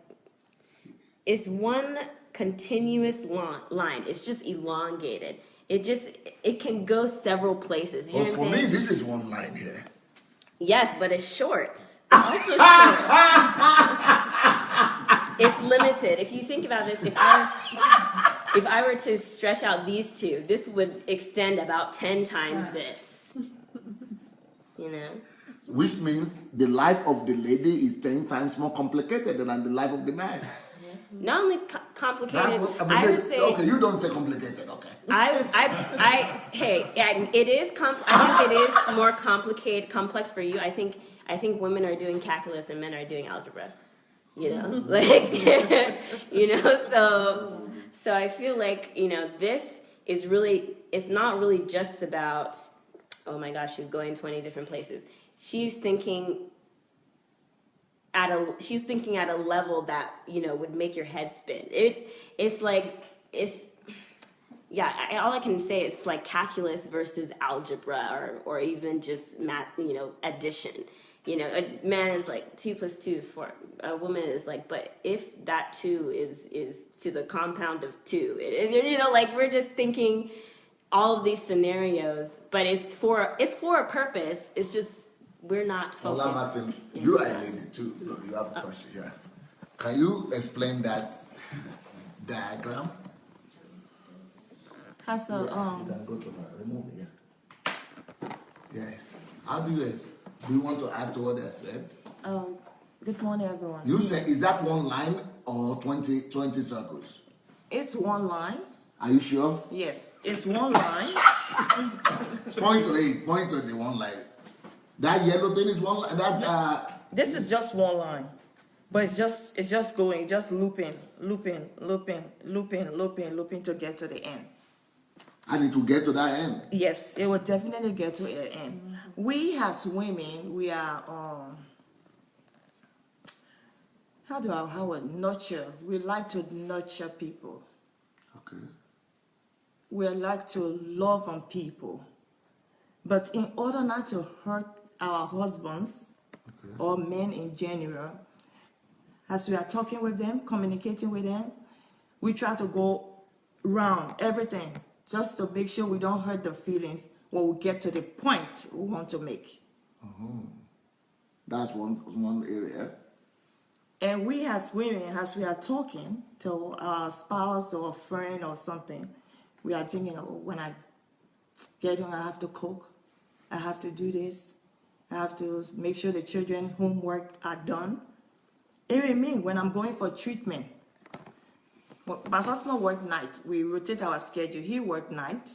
it's one continuous line. It's just elongated. It can go several places. You know
For
what I'm
me,
saying?
this is one line here.
Yes, but it's short. It's also short. It's limited. If you think about this, if I were to stretch out these two, this would extend about 10 times this. You know?
Which means the life of the lady is 10 times more complicated than the life of the man.
Not only complicated, I would say.
Okay, you don't say complicated, okay.
It is. I think it is more complex for you. I think women are doing calculus and men are doing algebra. You know, like, you know, so I feel like, you know, this is really, it's not really just about, oh my gosh, she's going 20 different places. She's thinking at a level that, you know, would make your head spin. All I can say is like calculus versus algebra or even just math, you know, addition. You know, a man is like 2 + 2 is 4. A woman is like, but if that 2 is to the compound of 2, you know, like we're just thinking all of these scenarios, but it's for a purpose. It's just we're not focused.
Ola Martin, you are a lady too. No, you have a question here. Can you explain that diagram?
You
can go to her. Remove it. Yeah. Yes. How do you? Do you want to add to what I said?
Good morning, everyone.
You said, is that one line or 20 circles?
It's one line.
Are you sure?
Yes, it's one line.
Point to it. Point to the one line. That yellow thing is one line.
This is just one line, but it's just going, just looping to get to the end.
And it will get to that end.
Yes, it will definitely get to the end. We as women, we are how would nurture. We like to nurture people.
Okay.
We like to love on people. But in order not to hurt our husbands or men in general, as we are talking with them, communicating with them, we try to go round everything just to make sure we don't hurt their feelings when we get to the point we want to make.
That's one area.
And we as women, as we are talking to our spouse or friend or something, we are thinking, oh, when I get home, I have to cook, I have to do this, I have to make sure the children homework are done. Even me, when I'm going for treatment, my husband worked night. We rotate our schedule. He worked night,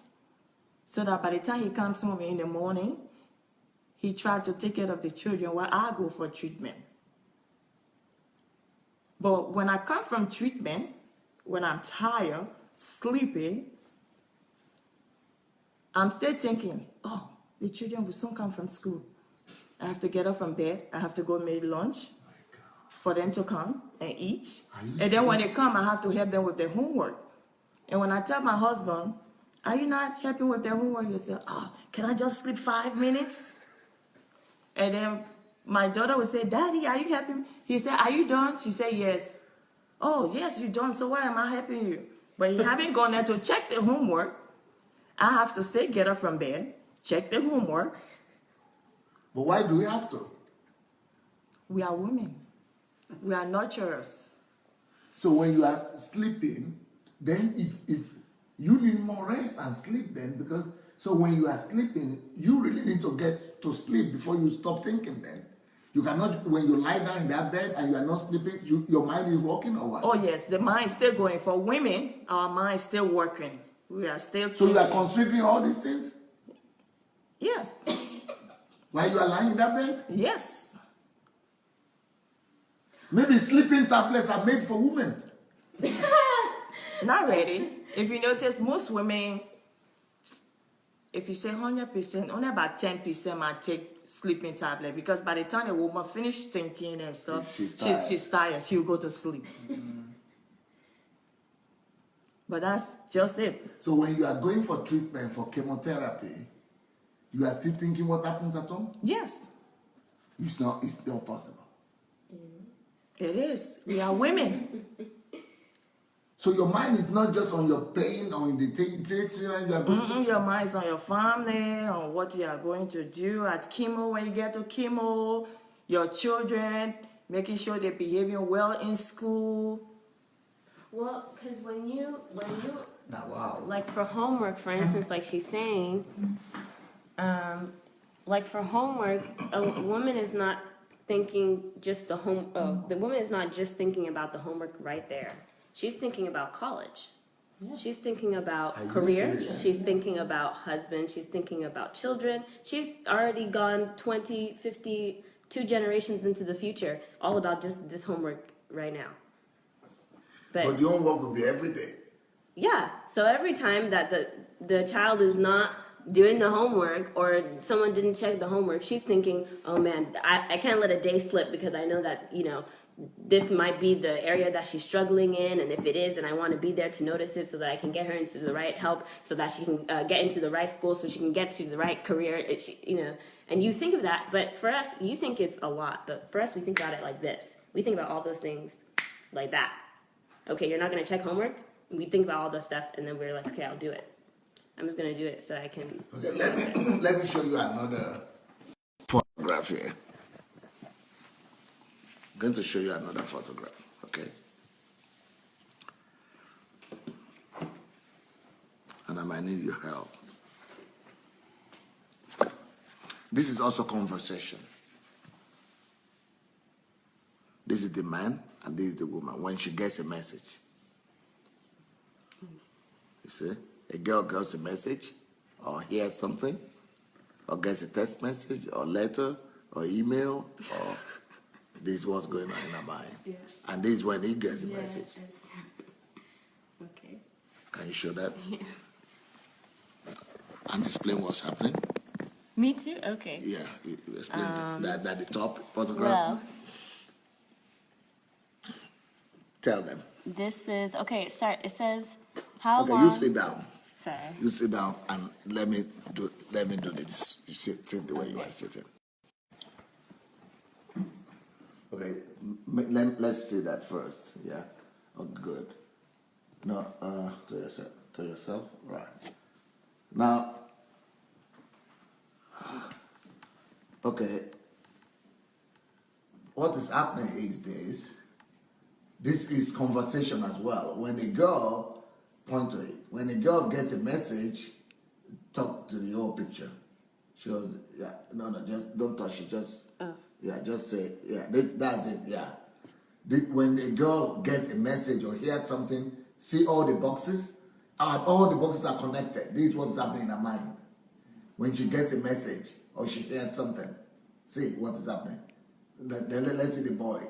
so that by the time he comes home in the morning, he tried to take care of the children while I go for treatment. But when I come from treatment, when I'm tired, sleepy, I'm still thinking, oh, the children will soon come from school. I have to get up from bed. I have to go make lunch for them to come and eat. And then when they come, I have to help them with their homework. And when I tell my husband, are you not helping with their homework? He said, oh, can I just sleep 5 minutes? And then my daughter would say, Daddy, are you helping? He said, are you done? She said, yes. Oh, yes, you're done. So why am I helping you? But he haven't gone there to check the homework. I have to stay, get up from bed, check the homework.
But why do we have to?
We are women. We are nurturers.
So when you are sleeping, then if you need more rest and sleep then, because so when you are sleeping, you really need to get to sleep before you stop thinking then. You cannot, when you lie down in that bed and you are not sleeping, your mind is working or what?
Oh yes, the mind is still going. For women, our mind is still working. We are still
So you are
thinking.
considering all these things
Yes,
while you are lying in that bed?
yes.
Maybe sleeping tablets are made for women.
Not ready. If you notice, most women, if you say 100%, only about 10% might take sleeping tablet, because by the time a woman finish thinking and stuff,
She's tired.
she's tired. She'll go to sleep. But that's just it.
So when you are going for treatment for chemotherapy, you are still thinking what happens at home?
Yes,
It's not possible.
it is. We are women.
So your mind is not just on your pain or in the treatment you are going to.
Your mind is on your family, on what you are going to do at chemo when you get to chemo, your children, making sure they're behaving well in school.
Well, because when you
Now, wow.
like for homework, for instance, like she's saying, like for homework, a woman is not thinking just the woman is not just thinking about the homework right there. She's thinking about college. She's thinking about
Are you
career.
serious?
She's thinking about husband. She's thinking about children. She's already gone 20, 50, 2 generations into the future, all about just this homework right now.
But the homework will be every day.
Yeah. So every time that the child is not doing the homework or someone didn't check the homework, she's thinking, oh man, I can't let a day slip because I know that, this might be the area that she's struggling in. And if it is, then I want to be there to notice it so that I can get her into the right help, so that she can get into the right school, so she can get to the right career. And you think of that. But for us, you think it's a lot. But for us, we think about it like this. We think about all those things like that. Okay, you're not going to check homework? We think about all the stuff, and then we're like, okay, I'll do it. I'm just going to do it so I can...
Okay, let me show you another photograph here. I'm going to show you another photograph, okay? And I might need your help. This is also conversation. This is the man, and this is the woman, when she gets a message. You see? A girl gets a message, or hears something, or gets a text message, or letter, or email, or this is what's going on in her mind.
Yeah.
And this is when he gets a message.
Okay.
Can you show that?
Yeah.
And explain what's happening?
Me too? Okay.
Yeah, you explain that the top photograph.
Well,
Tell them.
this is... Okay, it says, how
Okay,
long...
you sit down.
Sorry.
You sit down and let me do this. You sit the way you are sitting. Okay, let's see that first. Yeah. Oh, good. No, to yourself. Right. Now. Okay. What is happening is this. This is conversation as well. When a girl points to it, when a girl gets a message, talk to the whole picture. She was, yeah, no, just don't touch it. Just, yeah, just say, yeah, that's it, yeah. When a girl gets a message or hears something, see all the boxes, and all the boxes are connected. This is what's happening in her mind. When she gets a message or she hears something, see what is happening. Then let's see the boy.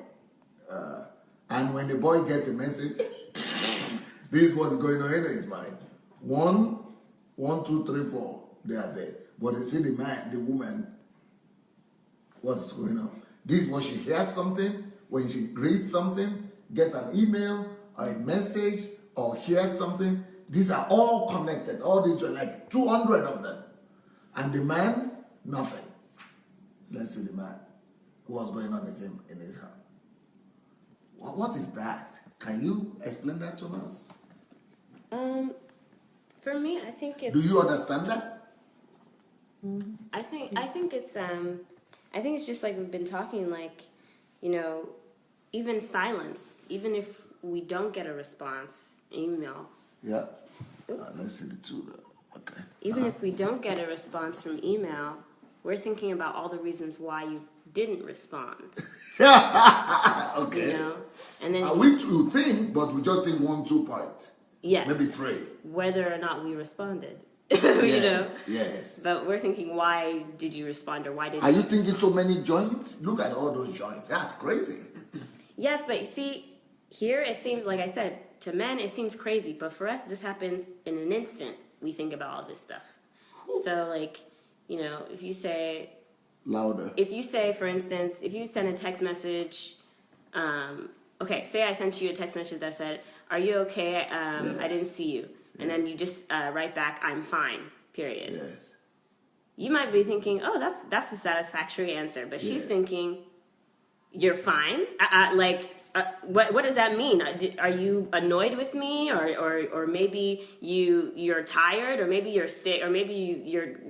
And when the boy gets a message, this is what's going on in his mind. 1, 2, 3, 4. That's it. But you see the man, the woman, what's going on? This is what she hears something, when she reads something, gets an email or a message or hears something. These are all connected. All these are like 200 of them. And the man, nothing. Let's see the man. What's going on in his heart? What is that? Can you explain that to us?
For me, I think it's.
Do you understand that?
I think it's just like we've been talking, like, you know, even silence, even if we don't get a response, email.
Yeah. Let's see the two. Okay.
Even if we don't get a response from email, we're thinking about all the reasons why you didn't respond.
Okay.
You know, and then
We too think, but we just think 1, 2 points.
yes,
Maybe 3.
whether or not we responded.
Yes.
You know.
Yes.
But we're thinking, why did you respond, or why did
Are you thinking so many joints? Look at all those joints. That's crazy.
Yes, but see, here it seems, like I said, to men it seems crazy, but for us this happens in an instant. We think about all this stuff. So, like, you know, if you say, for instance, if you send a text message, okay, say I sent you a text message that said, "Are you okay?
Yes.
I didn't see you," and then you just write back, "I'm fine." Period.
Yes.
You might be thinking, "Oh, that's a satisfactory answer," but she's thinking, "You're fine." What does that mean? Are you annoyed with me, or maybe you're tired, or maybe you're sick, or maybe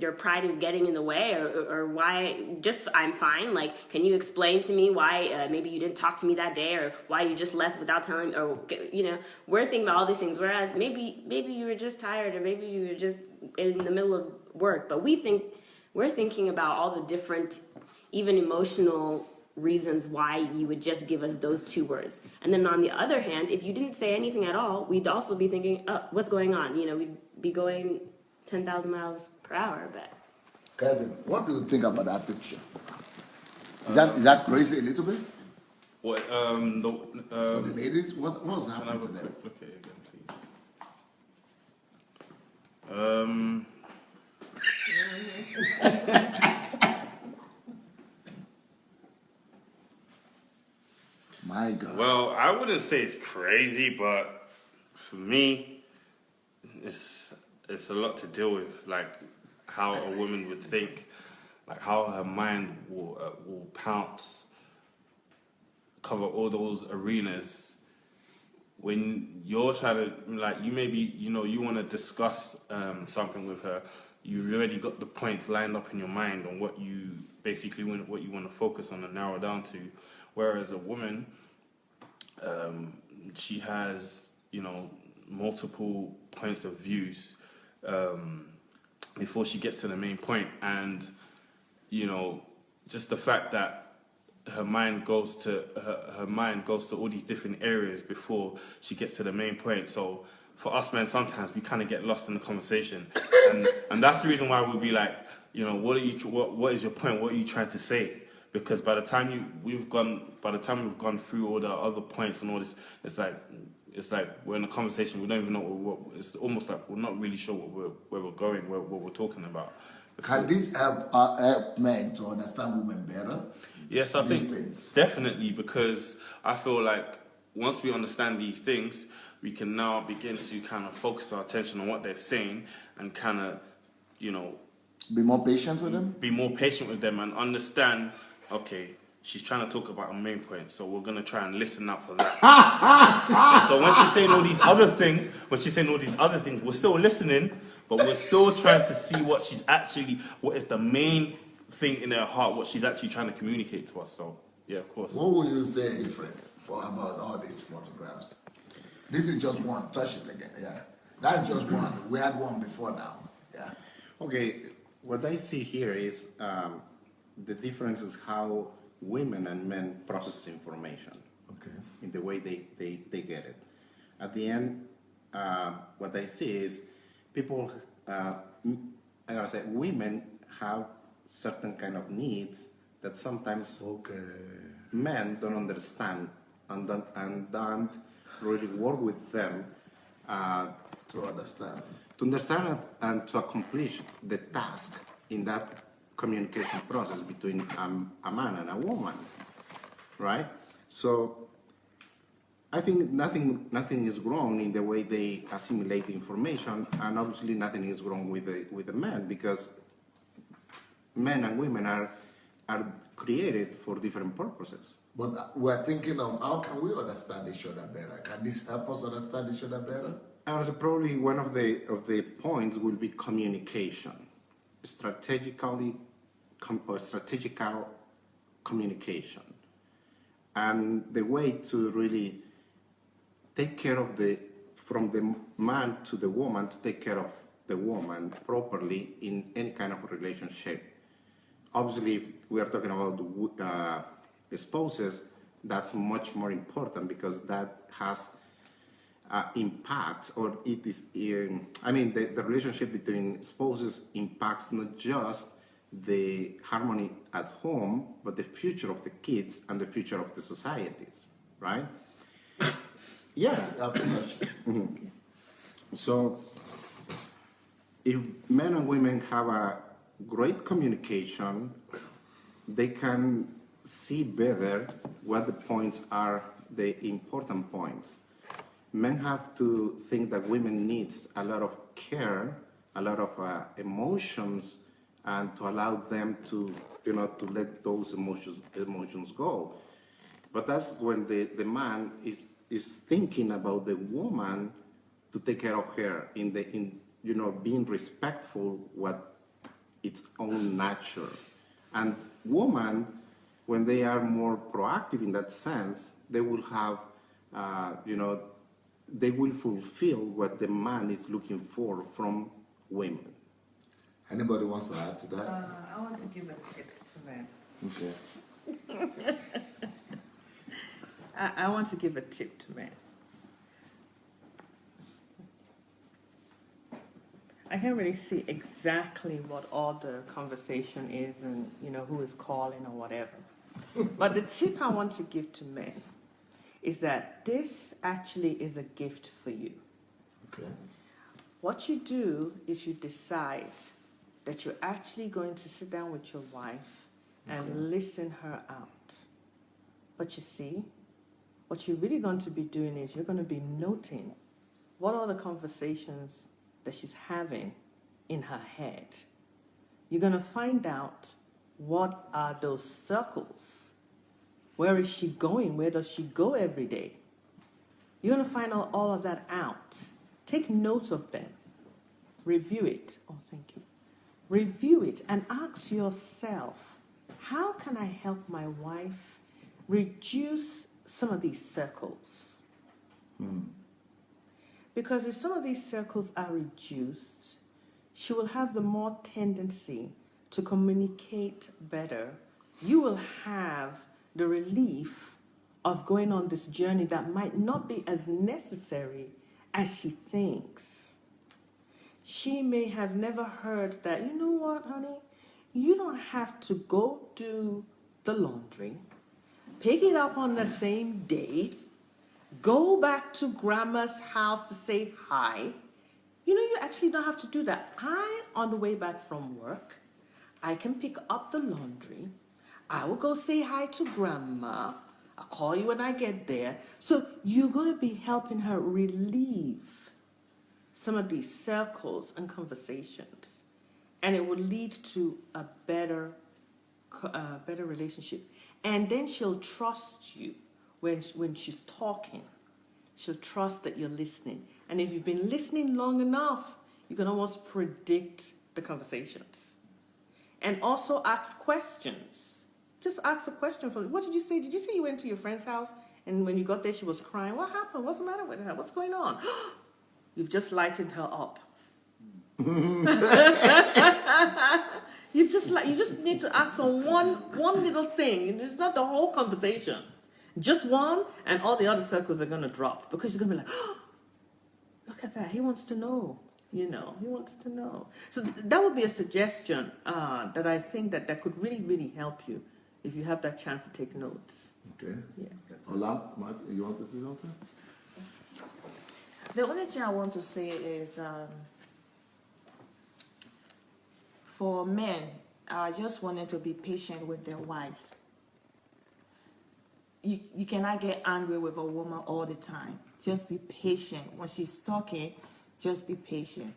your pride is getting in the way, or why? Just I'm fine. Like, can you explain to me why maybe you didn't talk to me that day, or why you just left without telling me? Or, you know, we're thinking about all these things. Whereas maybe you were just tired, or maybe you were just in the middle of work. But we're thinking about all the different, even emotional reasons why you would just give us those 2 words. And then on the other hand, if you didn't say anything at all, we'd also be thinking, "Oh, what's going on?" You know, we'd be going 10,000 miles per hour. But
Kevin, what do you think about that picture? Is that crazy a little bit?
What
For the ladies, what's
can I
happening
have
to
a
them?
quick look at it again, please?
My God.
Well, I wouldn't say it's crazy, but for me, it's a lot to deal with. Like how a woman would think, like how her mind will pounce, cover all those arenas. When you're trying to, like, you maybe, you know, you want to discuss something with her, you've already got the points lined up in your mind on what you basically what you want to focus on and narrow down to. Whereas a woman, she has, you know, multiple points of views before she gets to the main point. And, you know, just the fact that her mind goes to all these different areas before she gets to the main point. So for us men, sometimes we kind of get lost in the conversation, and that's the reason why we'll be like, you know, what is your point? What are you trying to say? Because by the time we've gone through all the other points and all this, it's like we're in a conversation, we don't even know it's almost like we're not really sure where we're going, what we're talking about.
Can this help men to understand women better?
Yes, I
These
think
things.
definitely, because I feel like once we understand these things, we can now begin to kind of focus our attention on what they're saying and kind of, you know,
Be more patient with them?
be more patient with them and understand, okay, she's trying to talk about a main point, so we're going to try and listen up for that. So when she's saying all these other things, we're still listening, but we're still trying to see what is the main thing in her heart, what she's actually trying to communicate to us. So, yeah, of course.
What would you say, Efrain, about all these photographs? This is just one. Touch it again, yeah. That's just one. We had one before now. Yeah.
Okay, what I see here is the difference is how women and men process information
Okay.
in the way they get it. At the end, what I see is people, I gotta say, women have certain kind of needs that sometimes
Okay.
men don't understand and don't really work with them
To understand.
to understand it and to accomplish the task in that communication process between a man and a woman, right? So I think nothing is wrong in the way they assimilate information, and obviously nothing is wrong with the men, because men and women are created for different purposes.
But we're thinking of how can we understand each other better? Can this help us understand each other better?
Also, probably one of the points will be communication, strategical communication, and the way to really take care of from the man to the woman, to take care of the woman properly in any kind of relationship. Obviously, if we are talking about spouses, that's much more important, because that has impacts, or it is, the relationship between spouses impacts not just the harmony at home, but the future of the kids and the future of the societies, right? Yeah. So, if men and women have a great communication, they can see better what the points are, the important points. Men have to think that women needs a lot of care, a lot of emotions, and to allow them to let those emotions go. But that's when the man is thinking about the woman to take care of her in being respectful what its own nature. And woman, when they are more proactive in that sense, they will have, they will fulfill what the man is looking for from women.
Anybody wants to add to that?
I want to give a tip to men.
Okay.
I want to give a tip to men. I can't really see exactly what all the conversation is and, who is calling or whatever. But the tip I want to give to men is that this actually is a gift for you.
Okay.
What you do is you decide that you're actually going to sit down with your wife and listen her out. But you see, what you're really going to be doing is you're going to be noting what are the conversations that she's having in her head. You're going to find out what are those circles. Where is she going? Where does she go every day? You're going to find all of that out. Take note of them. Review it. Oh, thank you. Review it and ask yourself, how can I help my wife reduce some of these circles? Because if some of these circles are reduced, she will have the more tendency to communicate better. You will have the relief of going on this journey that might not be as necessary as she thinks. She may have never heard that, you know what, honey? You don't have to go do the laundry, pick it up on the same day, go back to grandma's house to say hi. You actually don't have to do that. On the way back from work, I can pick up the laundry. I will go say hi to grandma. I'll call you when I get there. So you're going to be helping her relieve some of these circles and conversations. And it will lead to a better relationship. And then she'll trust you when she's talking. She'll trust that you're listening. And if you've been listening long enough, you can almost predict the conversations. And also ask questions. Just ask a question from, what did you say? Did you say you went to your friend's house and when you got there she was crying? What happened? What's the matter with her? What's going on? You've just lightened her up. You just need to ask on one little thing. It's not the whole conversation. Just one, and all the other circles are gonna drop because she's gonna be like, oh, look at that. He wants to know. He wants to know. So that would be a suggestion that I think that could really, really help you if you have that chance to take notes.
Okay.
Yeah.
Ola, Martin, you want to say something?
The only thing I want to say is, for men, I just want them to be patient with their wives. You cannot get angry with a woman all the time. Just be patient. When she's talking, just be patient.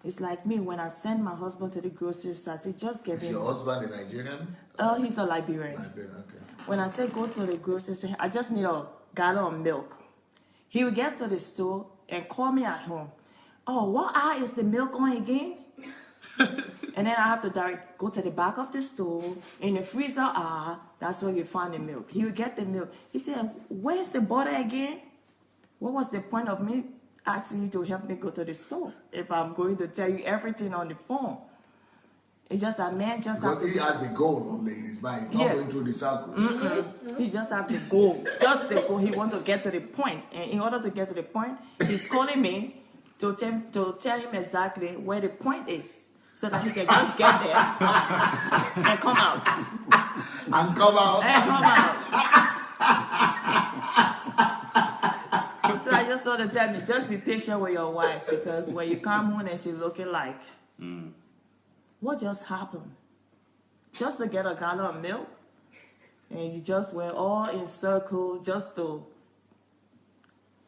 It's like me, when I send my husband to the grocery store, I say, just get
Is
him.
your husband a Nigerian?
He's a Liberian.
Liberian, okay.
When I say go to the grocery store, I just need a gallon of milk. He will get to the store and call me at home. Oh, what aisle is the milk on again? And then I have to go to the back of the store, in the freezer aisle, that's where you find the milk. He will get the milk. He said, where's the butter again? What was the point of me asking you to help me go to the store if I'm going to tell you everything on the phone? It's just a man just have
Because
to...
he has the goal only in his mind. He's not
Yes.
going through the circle.
He just have to go. Just the go. He want to get to the point. And in order to get to the point, he's calling me to tell him exactly where the point is, so that he can just get there and come out.
And come out.
And come out. So I just want to tell you, just be patient with your wife, because when you come home and she's looking like, what just happened? Just to get a gallon of milk, and you just went all in circle just to.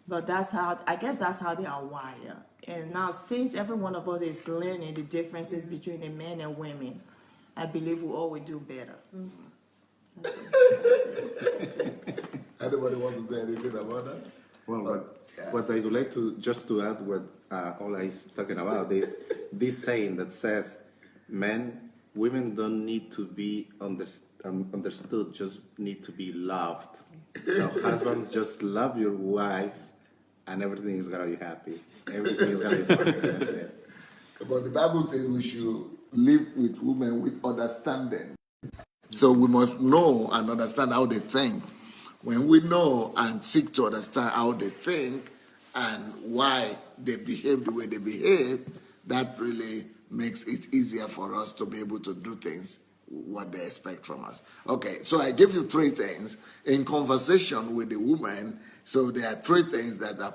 But I guess that's how they are wired. And now, since every one of us is learning the differences between the men and women, I believe we all will do better.
Anybody want to say anything about that?
Well, what I would like to add what Ola is talking about is this saying that says, women don't need to be understood, just need to be loved. So husbands, just love your wives, and everything is gonna be happy. Everything is gonna be fine. That's it.
But the Bible says we should live with women with understanding. So we must know and understand how they think. When we know and seek to understand how they think and why they behave the way they behave, that really makes it easier for us to be able to do things what they expect from us. Okay, so I give you 3 things in conversation with the woman. So there are 3 things that are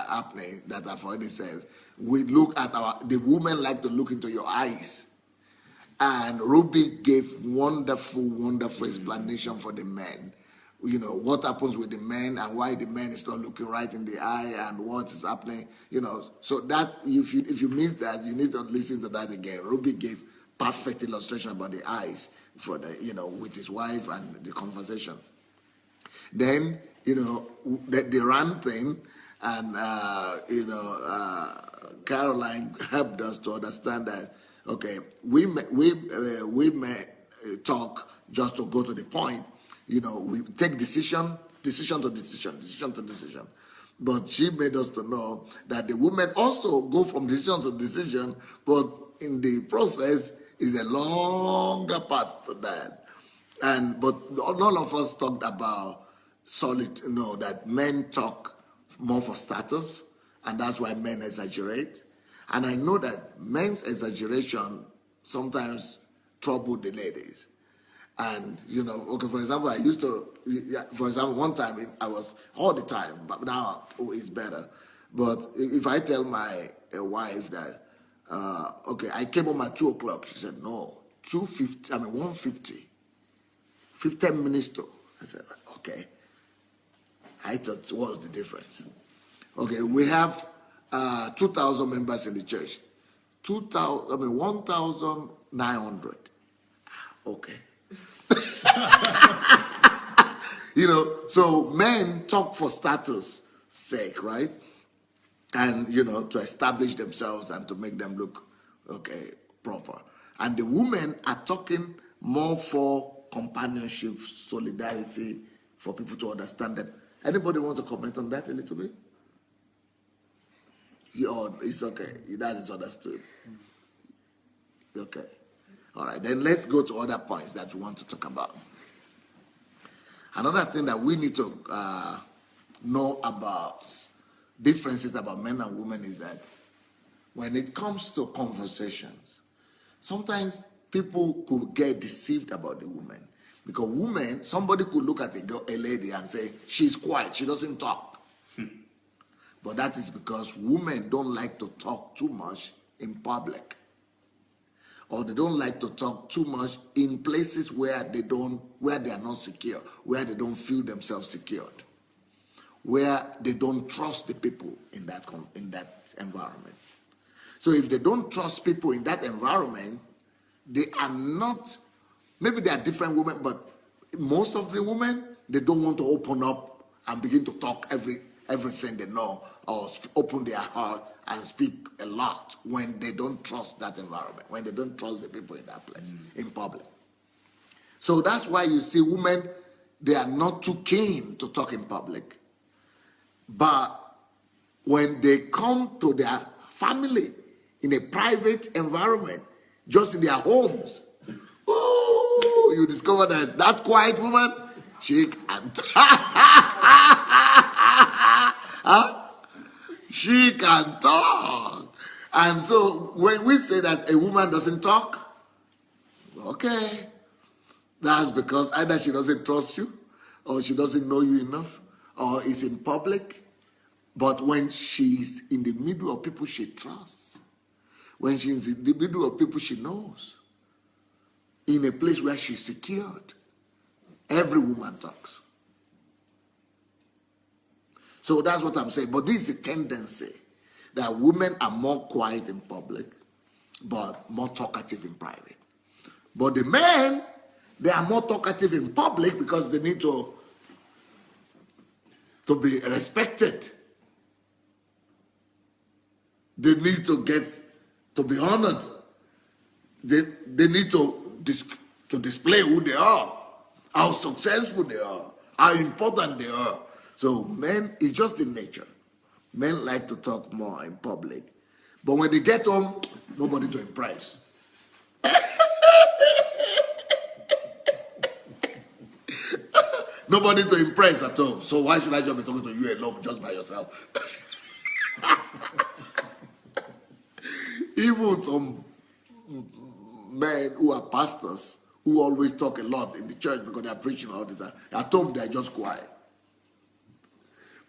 happening that I've already said. We look at the women like to look into your eyes. And Ruby gave wonderful explanation for the men. You know, what happens with the men and why the man is not looking right in the eye and what is happening, So that, if you miss that, you need to listen to that again. Ruby gave perfect illustration about the eyes for with his wife and the conversation. Then, the run thing, and, Caroline helped us to understand that, okay, we may talk just to go to the point. We take decision to decision. But she made us to know that the women also go from decision to decision, but in the process is a longer path to that. But none of us talked about that men talk more for status, and that's why men exaggerate. And I know that men's exaggeration sometimes trouble the ladies. And, okay, for example, one time I was all the time, but now it's better. But if I tell my wife that, okay, I came home at 2 o'clock, she said, no, 1:50, 15 minutes to. I said, okay. I thought, what was the difference? Okay, we have 2,000 members in the church. 1,900. Okay. So men talk for status sake, right? And, to establish themselves and to make them look, okay, proper. And the women are talking more for companionship, solidarity, for people to understand that. Anybody want to comment on that a little bit? It's okay. That is understood. Okay. All right. Then let's go to other points that we want to talk about. Another thing that we need to know about differences about men and women is that when it comes to conversations, sometimes people could get deceived about the woman. Because women, somebody could look at a lady and say, she's quiet, she doesn't talk. But that is because women don't like to talk too much in public. Or they don't like to talk too much in places where they are not secure, where they don't feel themselves secured, where they don't trust the people in that environment. So if they don't trust people in that environment, they are not, maybe they are different women, but most of the women, they don't want to open up and begin to talk everything they know, or open their heart and speak a lot when they don't trust that environment, when they don't trust the people in that place, in public. So that's why you see women, they are not too keen to talk in public. But when they come to their family in a private environment, just in their homes, ooh, you discover that quiet woman, she can she can talk. And so when we say that a woman doesn't talk, okay, that's because either she doesn't trust you, or she doesn't know you enough, or is in public. But when she's in the middle of people she trusts, when she's in the middle of people she knows, in a place where she's secured, every woman talks. So that's what I'm saying. But this is a tendency that women are more quiet in public, but more talkative in private. But the men, they are more talkative in public because they need to be respected. They need to be honored. They need to display who they are, how successful they are, how important they are. So men, it's just in nature. Men like to talk more in public. But when they get home, nobody to impress. Nobody to impress at all. So why should I just be talking to you alone, just by yourself? Even some men who are pastors, who always talk a lot in the church because they are preaching all the time, at home they are just quiet.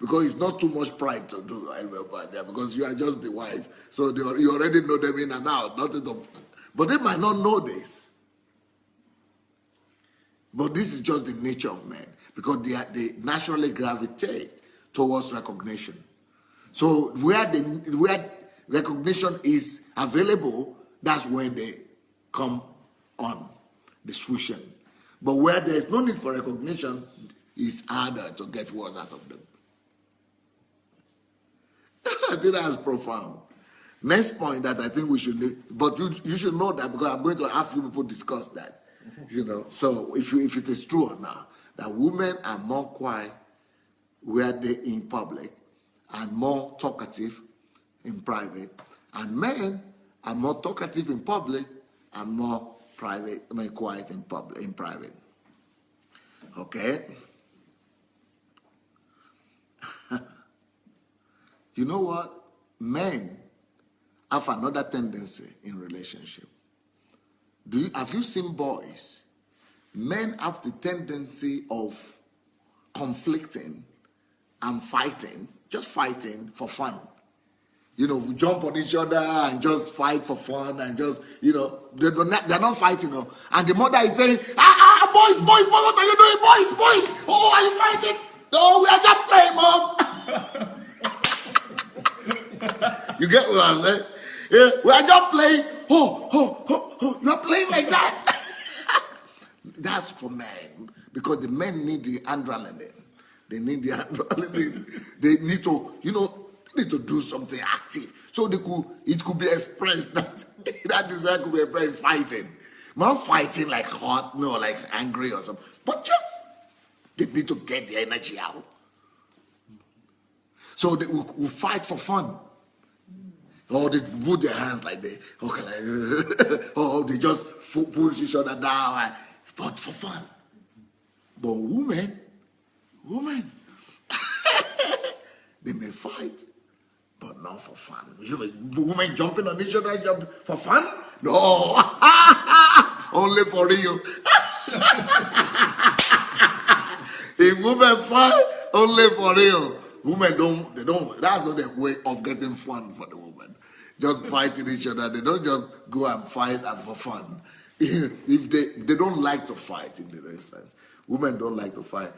Because it's not too much pride to do everybody there, because you are just the wife. So you already know them in and out. But they might not know this. But this is just the nature of men, because they naturally gravitate towards recognition. So where recognition is available, that's when they come on, the swooshing. But where there is no need for recognition, it's harder to get words out of them. I think that's profound. Next point that I think we should, but you should know that, because I'm going to have few people discuss that. So if it is true or not, that women are more quiet where they in public and more talkative in private, and men are more talkative in public and more quiet in private. Okay. You know what? Men have another tendency in relationship. Have you seen boys? Men have the tendency of conflicting and fighting, just fighting for fun. We jump on each other and just fight for fun, and just, they're not fighting. And the mother is saying, boys, what are you doing? Boys, oh, are you fighting? No, we are just playing, Mom. You get what I'm saying? Yeah, we are just playing. Oh, you're playing like that. That's for men, because the men need the adrenaline. They need the adrenaline. They need to do something active. So it could be expressed that desire could be expressed in fighting. Not fighting like hot, no, like angry or something. But just they need to get the energy out. So they will fight for fun. Or they put their hands like they, okay, like, or they just push each other down, but for fun. But women, they may fight, but not for fun. Women jumping on each other for fun? No, only for real. If women fight, only for real. Women don't, that's not their way of getting fun for the woman. Just fighting each other. They don't just go and fight for fun. If they don't like to fight in the real sense. Women don't like to fight,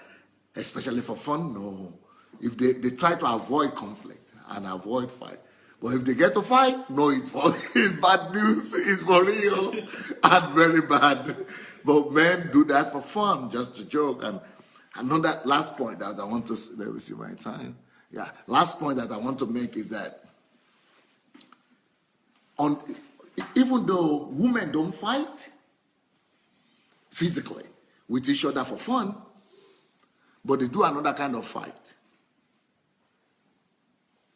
especially for fun, no. If they try to avoid conflict and avoid fight. But if they get to fight, no, it's bad news. It's for real and very bad. But men do that for fun, just to joke. And another last point that I want to, let me see my time. Yeah, last point that I want to make is that even though women don't fight physically with each other for fun, but they do another kind of fight.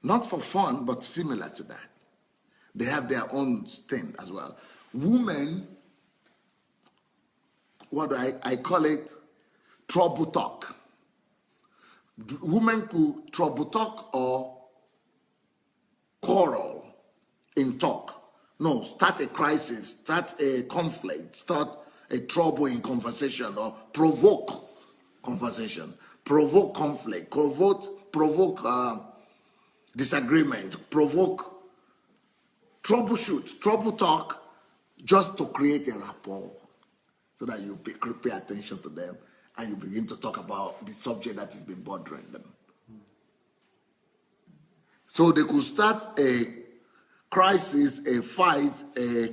Not for fun, but similar to that. They have their own thing as well. Women, what do I call it? Trouble talk. Women could trouble talk or quarrel in talk. No, start a crisis, start a conflict, start a trouble in conversation, or provoke conversation, provoke conflict, provoke disagreement, provoke, troubleshoot, trouble talk, just to create a rapport so that you pay attention to them and you begin to talk about the subject that has been bothering them. So they could start a crisis, a fight, a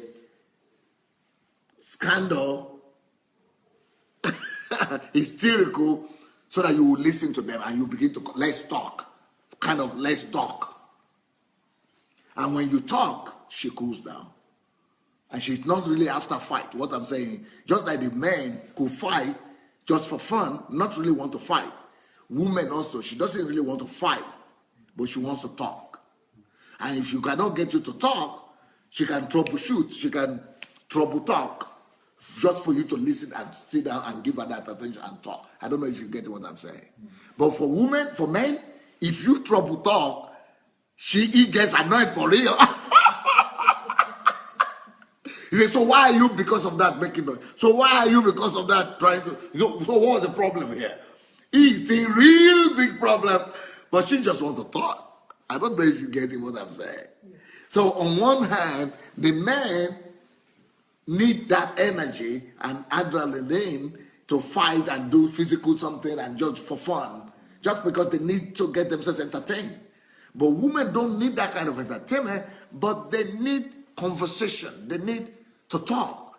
scandal, hysterical, so that you will listen to them and you begin to, let's talk. And when you talk, she cools down. And she's not really after fight. What I'm saying, just like the men could fight just for fun, not really want to fight. Women also, she doesn't really want to fight, but she wants to talk. And if she cannot get you to talk, she can troubleshoot, she can trouble talk, just for you to listen and sit down and give her that attention and talk. I don't know if you get what I'm saying. But for women, for men, if you trouble talk, he gets annoyed for real. He says, so why are you because of that making noise? So why are you because of that trying to, so what's the problem here? It's a real big problem, but she just wants to talk. I don't know if you get what I'm saying. So on one hand, the men need that energy and adrenaline to fight and do physical something and just for fun, just because they need to get themselves entertained. But women don't need that kind of entertainment, but they need conversation. They need to talk.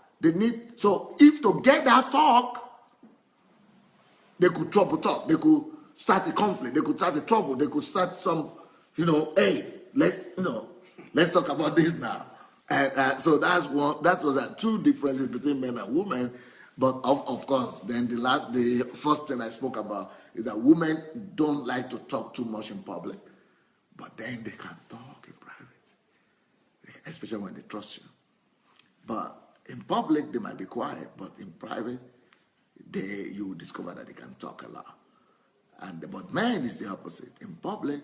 So if to get that talk, they could trouble talk. They could start a conflict. They could start a trouble. They could start some, hey, let's talk about this now. So that's one. That was two differences between men and women. But of course, then the first thing I spoke about is that women don't like to talk too much in public, but then they can talk in private, especially when they trust you. But in public, they might be quiet, but in private, you discover that they can talk a lot. But men is the opposite. In public,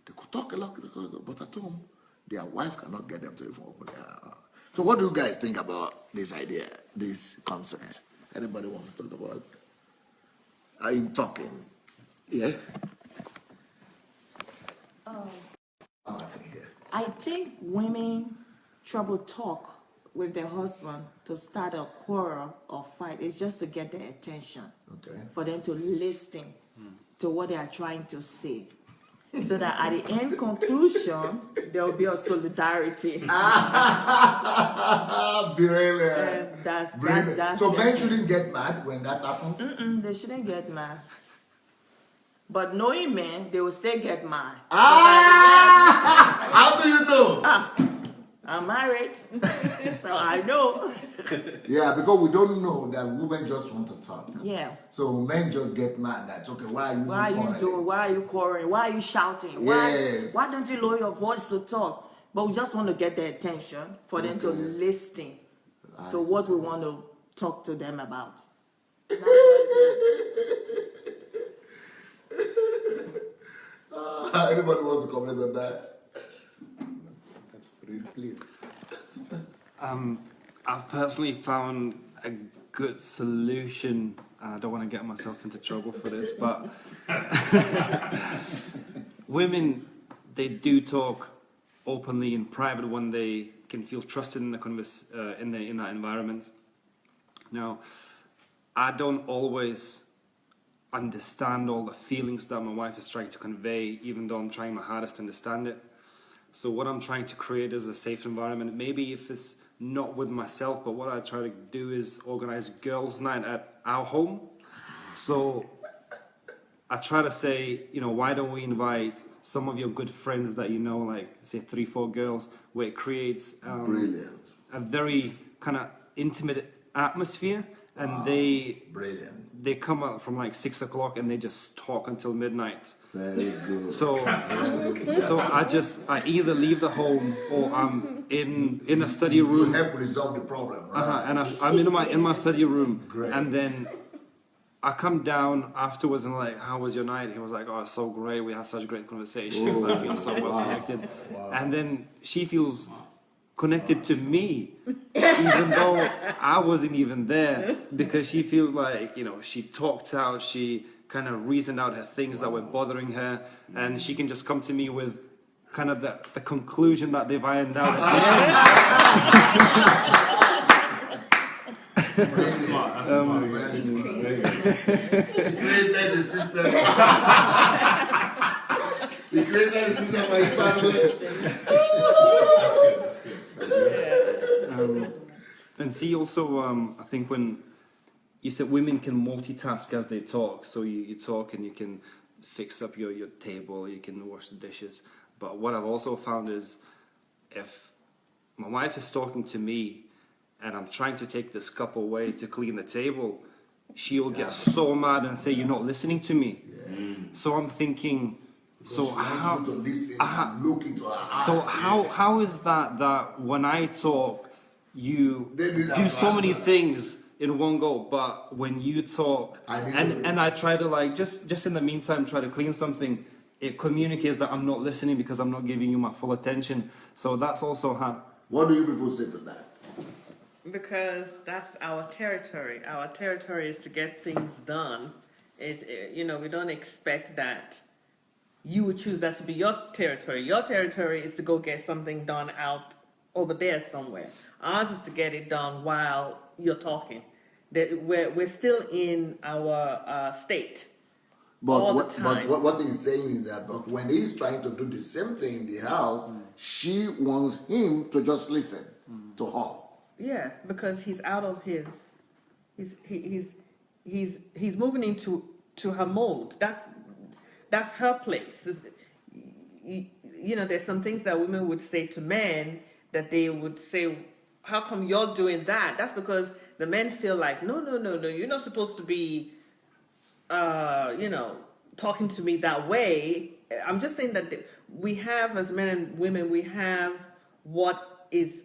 they could talk a lot, but at home, their wife cannot get them to even open their mouth. So what do you guys think about this idea, this concept? Anybody wants to talk about it? In talking? Yeah?
I think women trouble talk with their husband to start a quarrel or fight. It's just to get their attention.
Okay.
For them to listen to what they are trying to say. So that at the end conclusion, there will be a solidarity.
Brilliant.
That's
so men shouldn't get mad when that happens?
They shouldn't get mad. But knowing men, they will still get mad.
How do you know?
I'm married, so I know.
Yeah, because we don't know that women just want to talk.
Yeah.
So men just get mad. That's okay. Why are you
quarreling? Why are you shouting?
Yes.
Why don't you lower your voice to talk? but we just want to get their attention for them to listen to what we want to talk to them about.
Anybody wants to comment on that?
That's pretty clear.
I've personally found a good solution. I don't want to get myself into trouble for this, but women, they do talk openly in private when they can feel trusted in the in that environment. Now, I don't always understand all the feelings that my wife is trying to convey, even though I'm trying my hardest to understand it. So what I'm trying to create is a safe environment. Maybe if it's not with myself, but what I try to do is organize girls' night at our home. So I try to say, you know, why don't we invite some of your good friends that you know, like say 3-4 girls, where it creates
Brilliant.
a very kind of intimate atmosphere, and
Brilliant.
they come out from like 6 o'clock and they just talk until midnight.
Very good.
So I either leave the home or I'm in a study
You
room.
help resolve the problem, right?
And I'm in my study room.
Great.
And then I come down afterwards and like, how was your night? He was like, oh, it's so great. We had such great conversations. I feel so well connected. And then she feels connected to me, even though I wasn't even there, because she feels like, you know, she talked out, she kind of reasoned out her things that were bothering her, and she can just come to me with kind of the conclusion that they've ironed out at the end.
Very smart. Very smart. He created the system. He created the system for his family.
And see also, I think when you said women can multitask as they talk, so you talk and you can fix up your table, you can wash the dishes. But what I've also found is if my wife is talking to me and I'm trying to take this cup away to clean the table, she'll get so mad and say, you're not listening to me.
Yes.
So I'm thinking, so how,
You to listen and look into her eyes.
so how is that when I talk, you
They need
do so many
answer.
things in one go, but when you talk
I need to-
and I try to like just in the meantime try to clean something, it communicates that I'm not listening because I'm not giving you my full attention. So that's also how.
What do you people say to that?
Because that's our territory. Our territory is to get things done. You know, we don't expect that you would choose that to be your territory. Your territory is to go get something done out over there somewhere. Ours is to get it done while you're talking. We're still in our state. All the time.
But what he's saying is that, but when he's trying to do the same thing in the house, she wants him to just listen to her.
Yeah, because he's out of his, he's moving into her mold. That's her place. You know, there's some things that women would say to men that they would say, how come you're doing that? That's because the men feel like, no, you're not supposed to be, you know, talking to me that way. I'm just saying that we have, as men and women, we have what is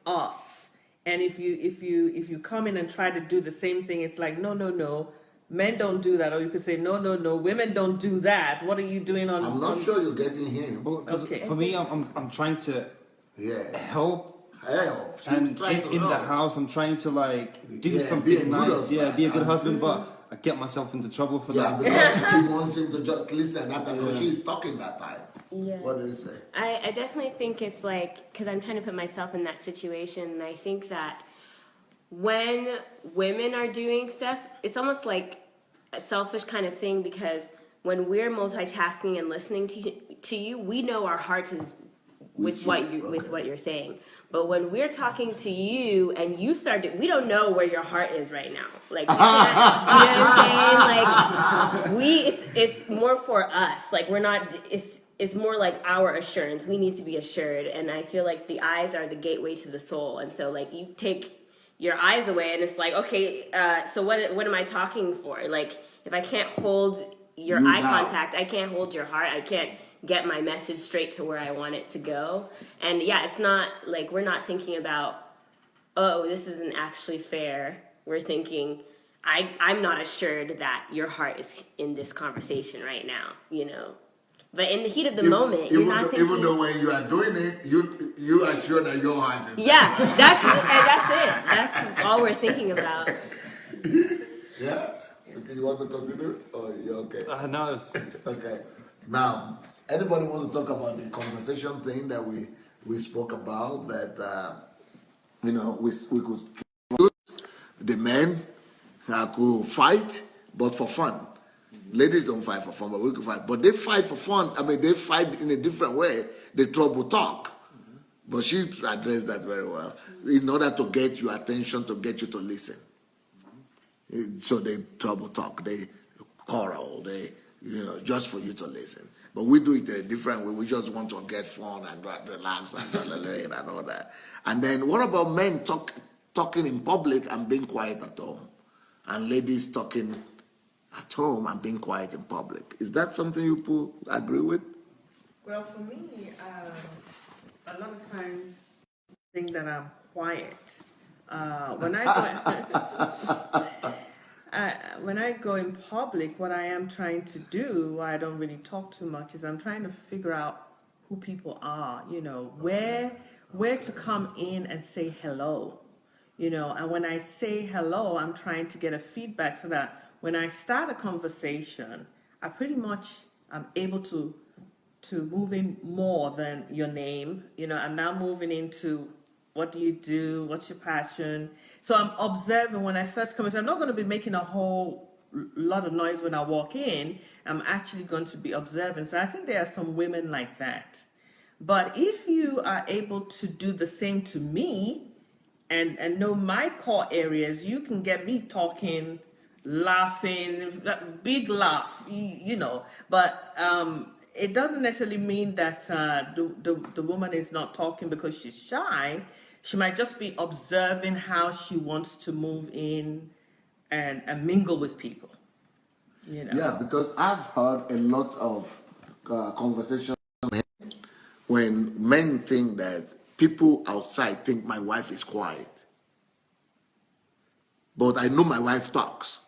us. And if you come in and try to do the same thing, it's like, no, men don't do that. Or you could say, no, women don't do that. What are you doing on?
I'm not sure you're getting him.
Well, 'cause
Okay.
for me, I'm trying to help.
Help. She
And
was trying to
in the
help.
house, I'm trying to like do
Yeah, be a
something
good
nice.
husband.
Yeah, be a good husband, but I get myself into trouble for
Yeah,
that.
because she wants him to just listen that time because she's talking that time.
Yeah.
What do you say?
I definitely think it's like, because I'm trying to put myself in that situation, and I think that when women are doing stuff, it's almost like a selfish kind of thing, because when we're multitasking and listening to you, we know our heart is with what you're saying. But when we're talking to you and you start to, we don't know where your heart is right now. Like, we can't, you know what I'm saying? Like, it's more for us. Like, we're not, it's more like our assurance. We need to be assured. And I feel like the eyes are the gateway to the soul. And so, like, you take your eyes away and it's like, okay, so what am I talking for? Like, if I can't hold your
You
eye
now.
contact. I can't hold your heart. I can't get my message straight to where I want it to go. And yeah, it's not like we're not thinking about, oh, this isn't actually fair. We're thinking, I'm not assured that your heart is in this conversation right now, you know. But in the heat of the moment, you're not thinking.
Even though when you are doing it, you are sure that your heart is
Yeah, that's it. That's all we're thinking about.
Yeah? Okay, you want to continue? Or you're okay?
No, it's,
Okay. Now, anybody wants to talk about the conversation thing that we spoke about, that, we could, the men could fight, but for fun. Ladies don't fight for fun, but we could fight. But they fight for fun. I mean, they fight in a different way. They trouble talk. But she addressed that very well. In order to get your attention, to get you to listen. So they trouble talk. They quarrel. They, just for you to listen. But we do it a different way. We just want to get fun and relax and all that. And then what about men talking in public and being quiet at home? And ladies talking at home and being quiet in public. Is that something you agree with?
Well, for me, a lot of times I think that I'm quiet. When I go in public, what I am trying to do, I don't really talk too much, is I'm trying to figure out who people are, where to come in and say hello, and when I say hello, I'm trying to get a feedback so that when I start a conversation, I pretty much am able to move in more than your name. I'm now moving into what do you do, what's your passion. So I'm observing when I first come in. So I'm not going to be making a whole lot of noise when I walk in. I'm actually going to be observing. So I think there are some women like that. But if you are able to do the same to me and know my core areas, you can get me talking, laughing, big laugh, but it doesn't necessarily mean that the woman is not talking because she's shy. She might just be observing how she wants to move in and mingle with people.
Yeah, because I've heard a lot of conversations when men think that people outside think my wife is quiet. But I know my wife talks.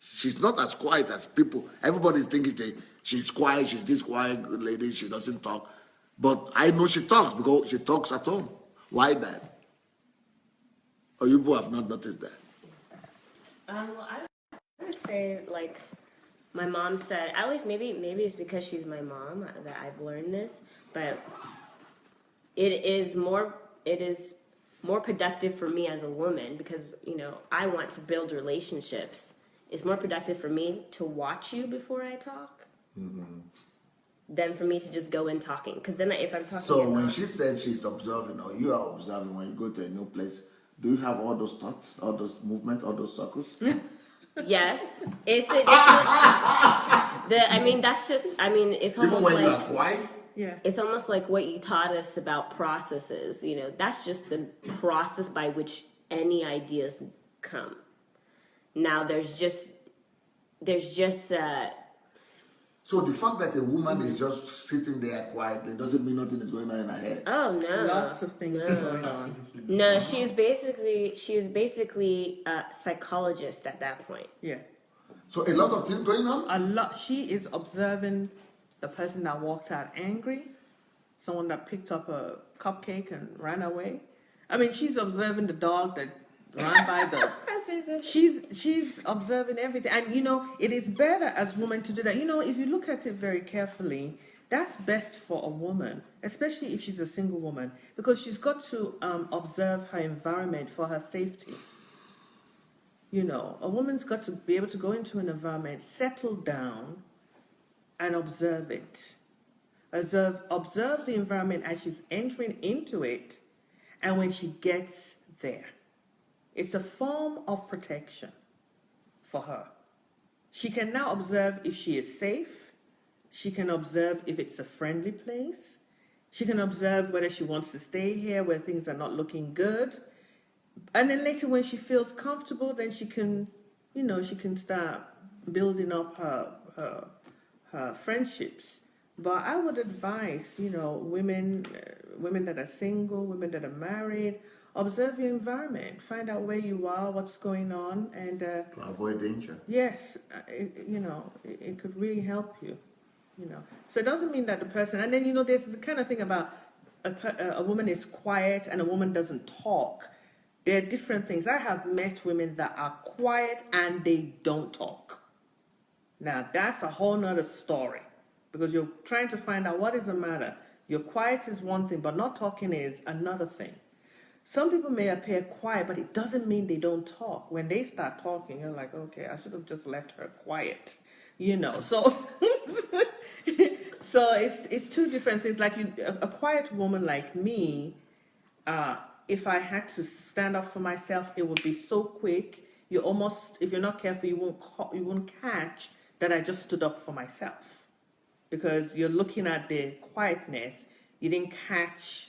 She's not as quiet as people. Everybody's thinking she's quiet, she's this quiet lady, she doesn't talk. But I know she talks because she talks at home. Why that? Or you people have not noticed that?
Well, I would say, like my mom said, at least maybe it's because she's my mom that I've learned this, but it is more productive for me as a woman because, I want to build relationships. It's more productive for me to watch you before I talk than for me to just go in talking. Because then if I'm talking...
So when she said she's observing, or you are observing when you go to a new place, do you have all those thoughts, all those movements, all those circles?
Yes. It's almost
Even when you are
like...
quiet?
Yeah.
It's almost like what you taught us about processes. That's just the process by which any ideas come. Now there's just
So the fact that a woman is just sitting there quietly doesn't mean nothing is going on in her head.
oh no,
Lots of things are going on.
no. She's basically a psychologist at that point.
Yeah.
So a lot of things going on?
She is observing the person that walked out angry, someone that picked up a cupcake and ran away. I mean, she's observing the dog that ran by the... She's observing everything. And, it is better as women to do that. If you look at it very carefully, that's best for a woman, especially if she's a single woman, because she's got to observe her environment for her safety. A woman's got to be able to go into an environment, settle down, and observe it. Observe the environment as she's entering into it, and when she gets there. It's a form of protection for her. She can now observe if she is safe. She can observe if it's a friendly place. She can observe whether she wants to stay here, where things are not looking good. And then later when she feels comfortable, then she can, she can start building up her friendships. But I would advise, women that are single, women that are married, observe your environment, find out where you are, what's going on, and
To avoid danger.
yes, it could really help you. So it doesn't mean that the person, and then there's the kind of thing about a woman is quiet and a woman doesn't talk. There are different things. I have met women that are quiet and they don't talk. Now that's a whole nother story, because you're trying to find out what is the matter. You're quiet is one thing, but not talking is another thing. Some people may appear quiet, but it doesn't mean they don't talk. When they start talking, you're like, okay, I should have just left her quiet, So, so it's two different things. Like a quiet woman like me, if I had to stand up for myself, it would be so quick. You almost, if you're not careful, you won't catch that I just stood up for myself, because you're looking at the quietness. You didn't catch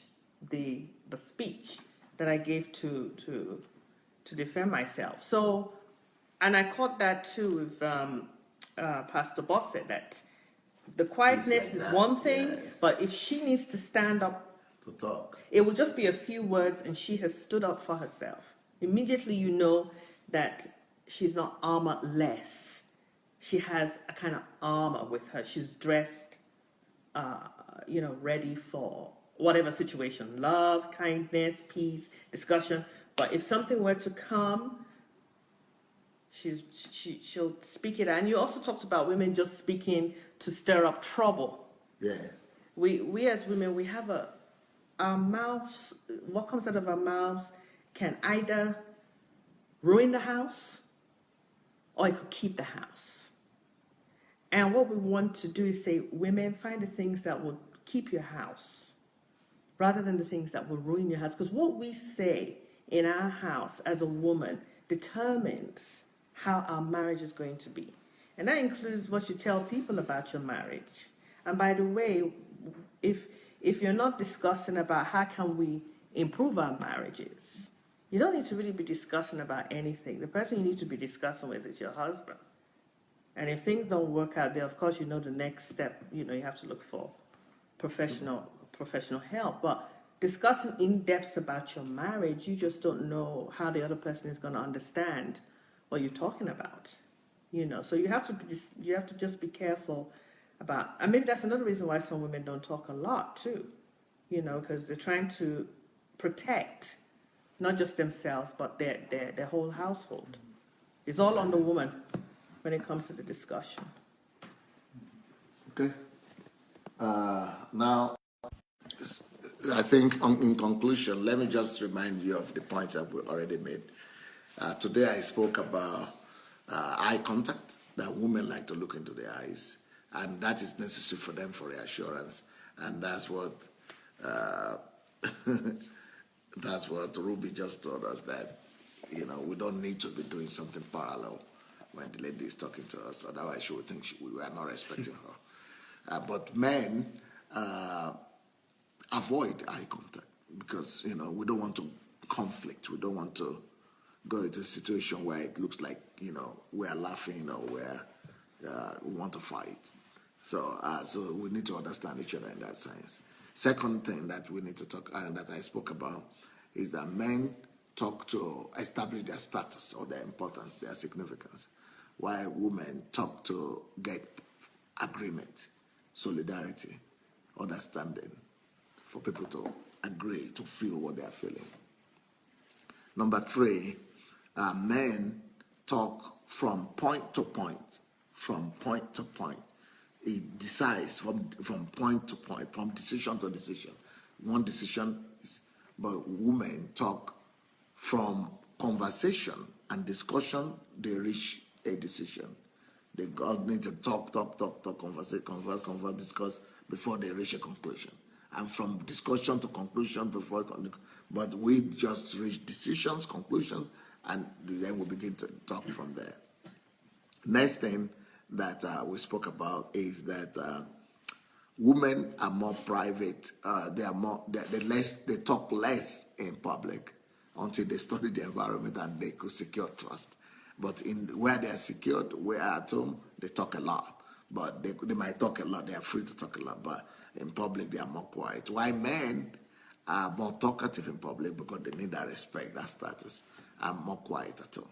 the speech that I gave to defend myself. So, and I caught that too with Pastor Boss said that the quietness is one thing,
yes.
but if she needs to stand up
To talk.
it will just be a few words and she has stood up for herself. Immediately you know that she's not armorless. She has a kind of armor with her. She's dressed, ready for whatever situation. Love, kindness, peace, discussion. But if something were to come, she'll speak it. And you also talked about women just speaking to stir up trouble.
Yes.
We as women, we have our mouths, what comes out of our mouths can either ruin the house or it could keep the house. And what we want to do is say, women, find the things that will keep your house rather than the things that will ruin your house. Because what we say in our house as a woman determines how our marriage is going to be. And that includes what you tell people about your marriage. And by the way, if you're not discussing about how can we improve our marriages, you don't need to really be discussing about anything. The person you need to be discussing with is your husband. And if things don't work out there, of course, the next step, you have to look for professional help. But discussing in depth about your marriage, you just don't know how the other person is going to understand what you're talking about. So you have to just be careful about, and maybe that's another reason why some women don't talk a lot too, because they're trying to protect not just themselves but their whole household. It's all on the woman when it comes to the discussion.
Okay. Now, I think in conclusion, let me just remind you of the points that we already made. Today I spoke about eye contact, that women like to look into their eyes, and that is necessary for them for reassurance. And that's what that's what Ruby just told us, that we don't need to be doing something parallel when the lady is talking to us. Otherwise, she would think we are not respecting her. But men avoid eye contact because we don't want to conflict. We don't want to go into a situation where it looks like we are laughing or we want to fight. So we need to understand each other in that sense. Second thing that we need to talk that I spoke about is that men talk to establish their status or their importance, their significance, while women talk to get agreement, solidarity, understanding, for people to agree, to feel what they are feeling. Number 3, men talk from point to point, from point to point. It decides from point to point, from decision to decision. One decision is, but women talk from conversation and discussion, they reach a decision. They need to talk, converse, discuss before they reach a conclusion. And from discussion to conclusion but we just reach decisions, conclusions, and then we begin to talk from there. Next thing that we spoke about is that women are more private. They talk less in public until they study the environment and they could secure trust. But where they are secured, where at home, they talk a lot. but they might talk a lot. They are free to talk a lot, but in public they are more quiet. Why men are more talkative in public because they need that respect, that status, and more quiet at home.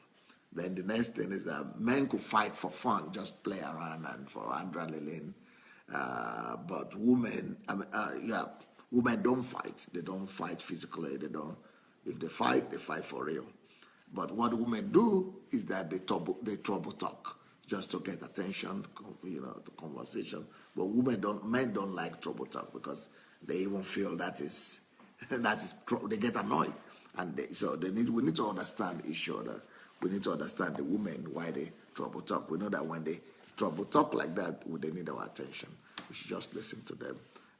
Then the next thing is that men could fight for fun, just play around and for adrenaline. But women, women don't fight. They don't fight physically. They don't. If they fight for real. But what women do is that they trouble talk just to get attention, to conversation. But men don't like trouble talk because they even feel that is they get annoyed, and we need to understand each other. We need to understand the women why they trouble talk. We know that when they trouble talk like that, they need our attention. We should just listen to them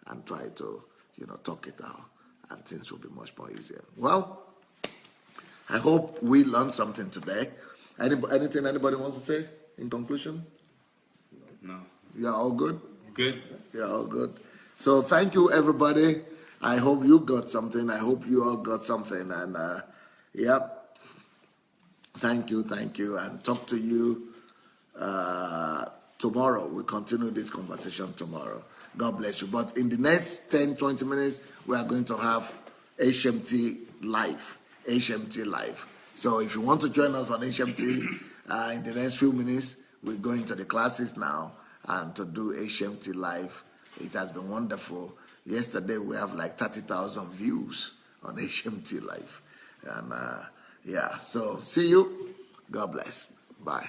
and try to talk it out, and things will be much more easier. Well, I hope we learned something today. Anything anybody wants to say in conclusion?
No.
You're all good?
Good.
You're all good. So thank you, everybody. I hope you got something. I hope you all got something. And, thank you. And talk to you tomorrow. We'll continue this conversation tomorrow. God bless you. But in the next 10, 20 minutes, we are going to have HMT Live. HMT Live. So if you want to join us on HMT in the next few minutes, we're going to the classes now and to do HMT Live. It has been wonderful. Yesterday we have like 30,000 views on HMT Live. And so see you. God bless. Bye.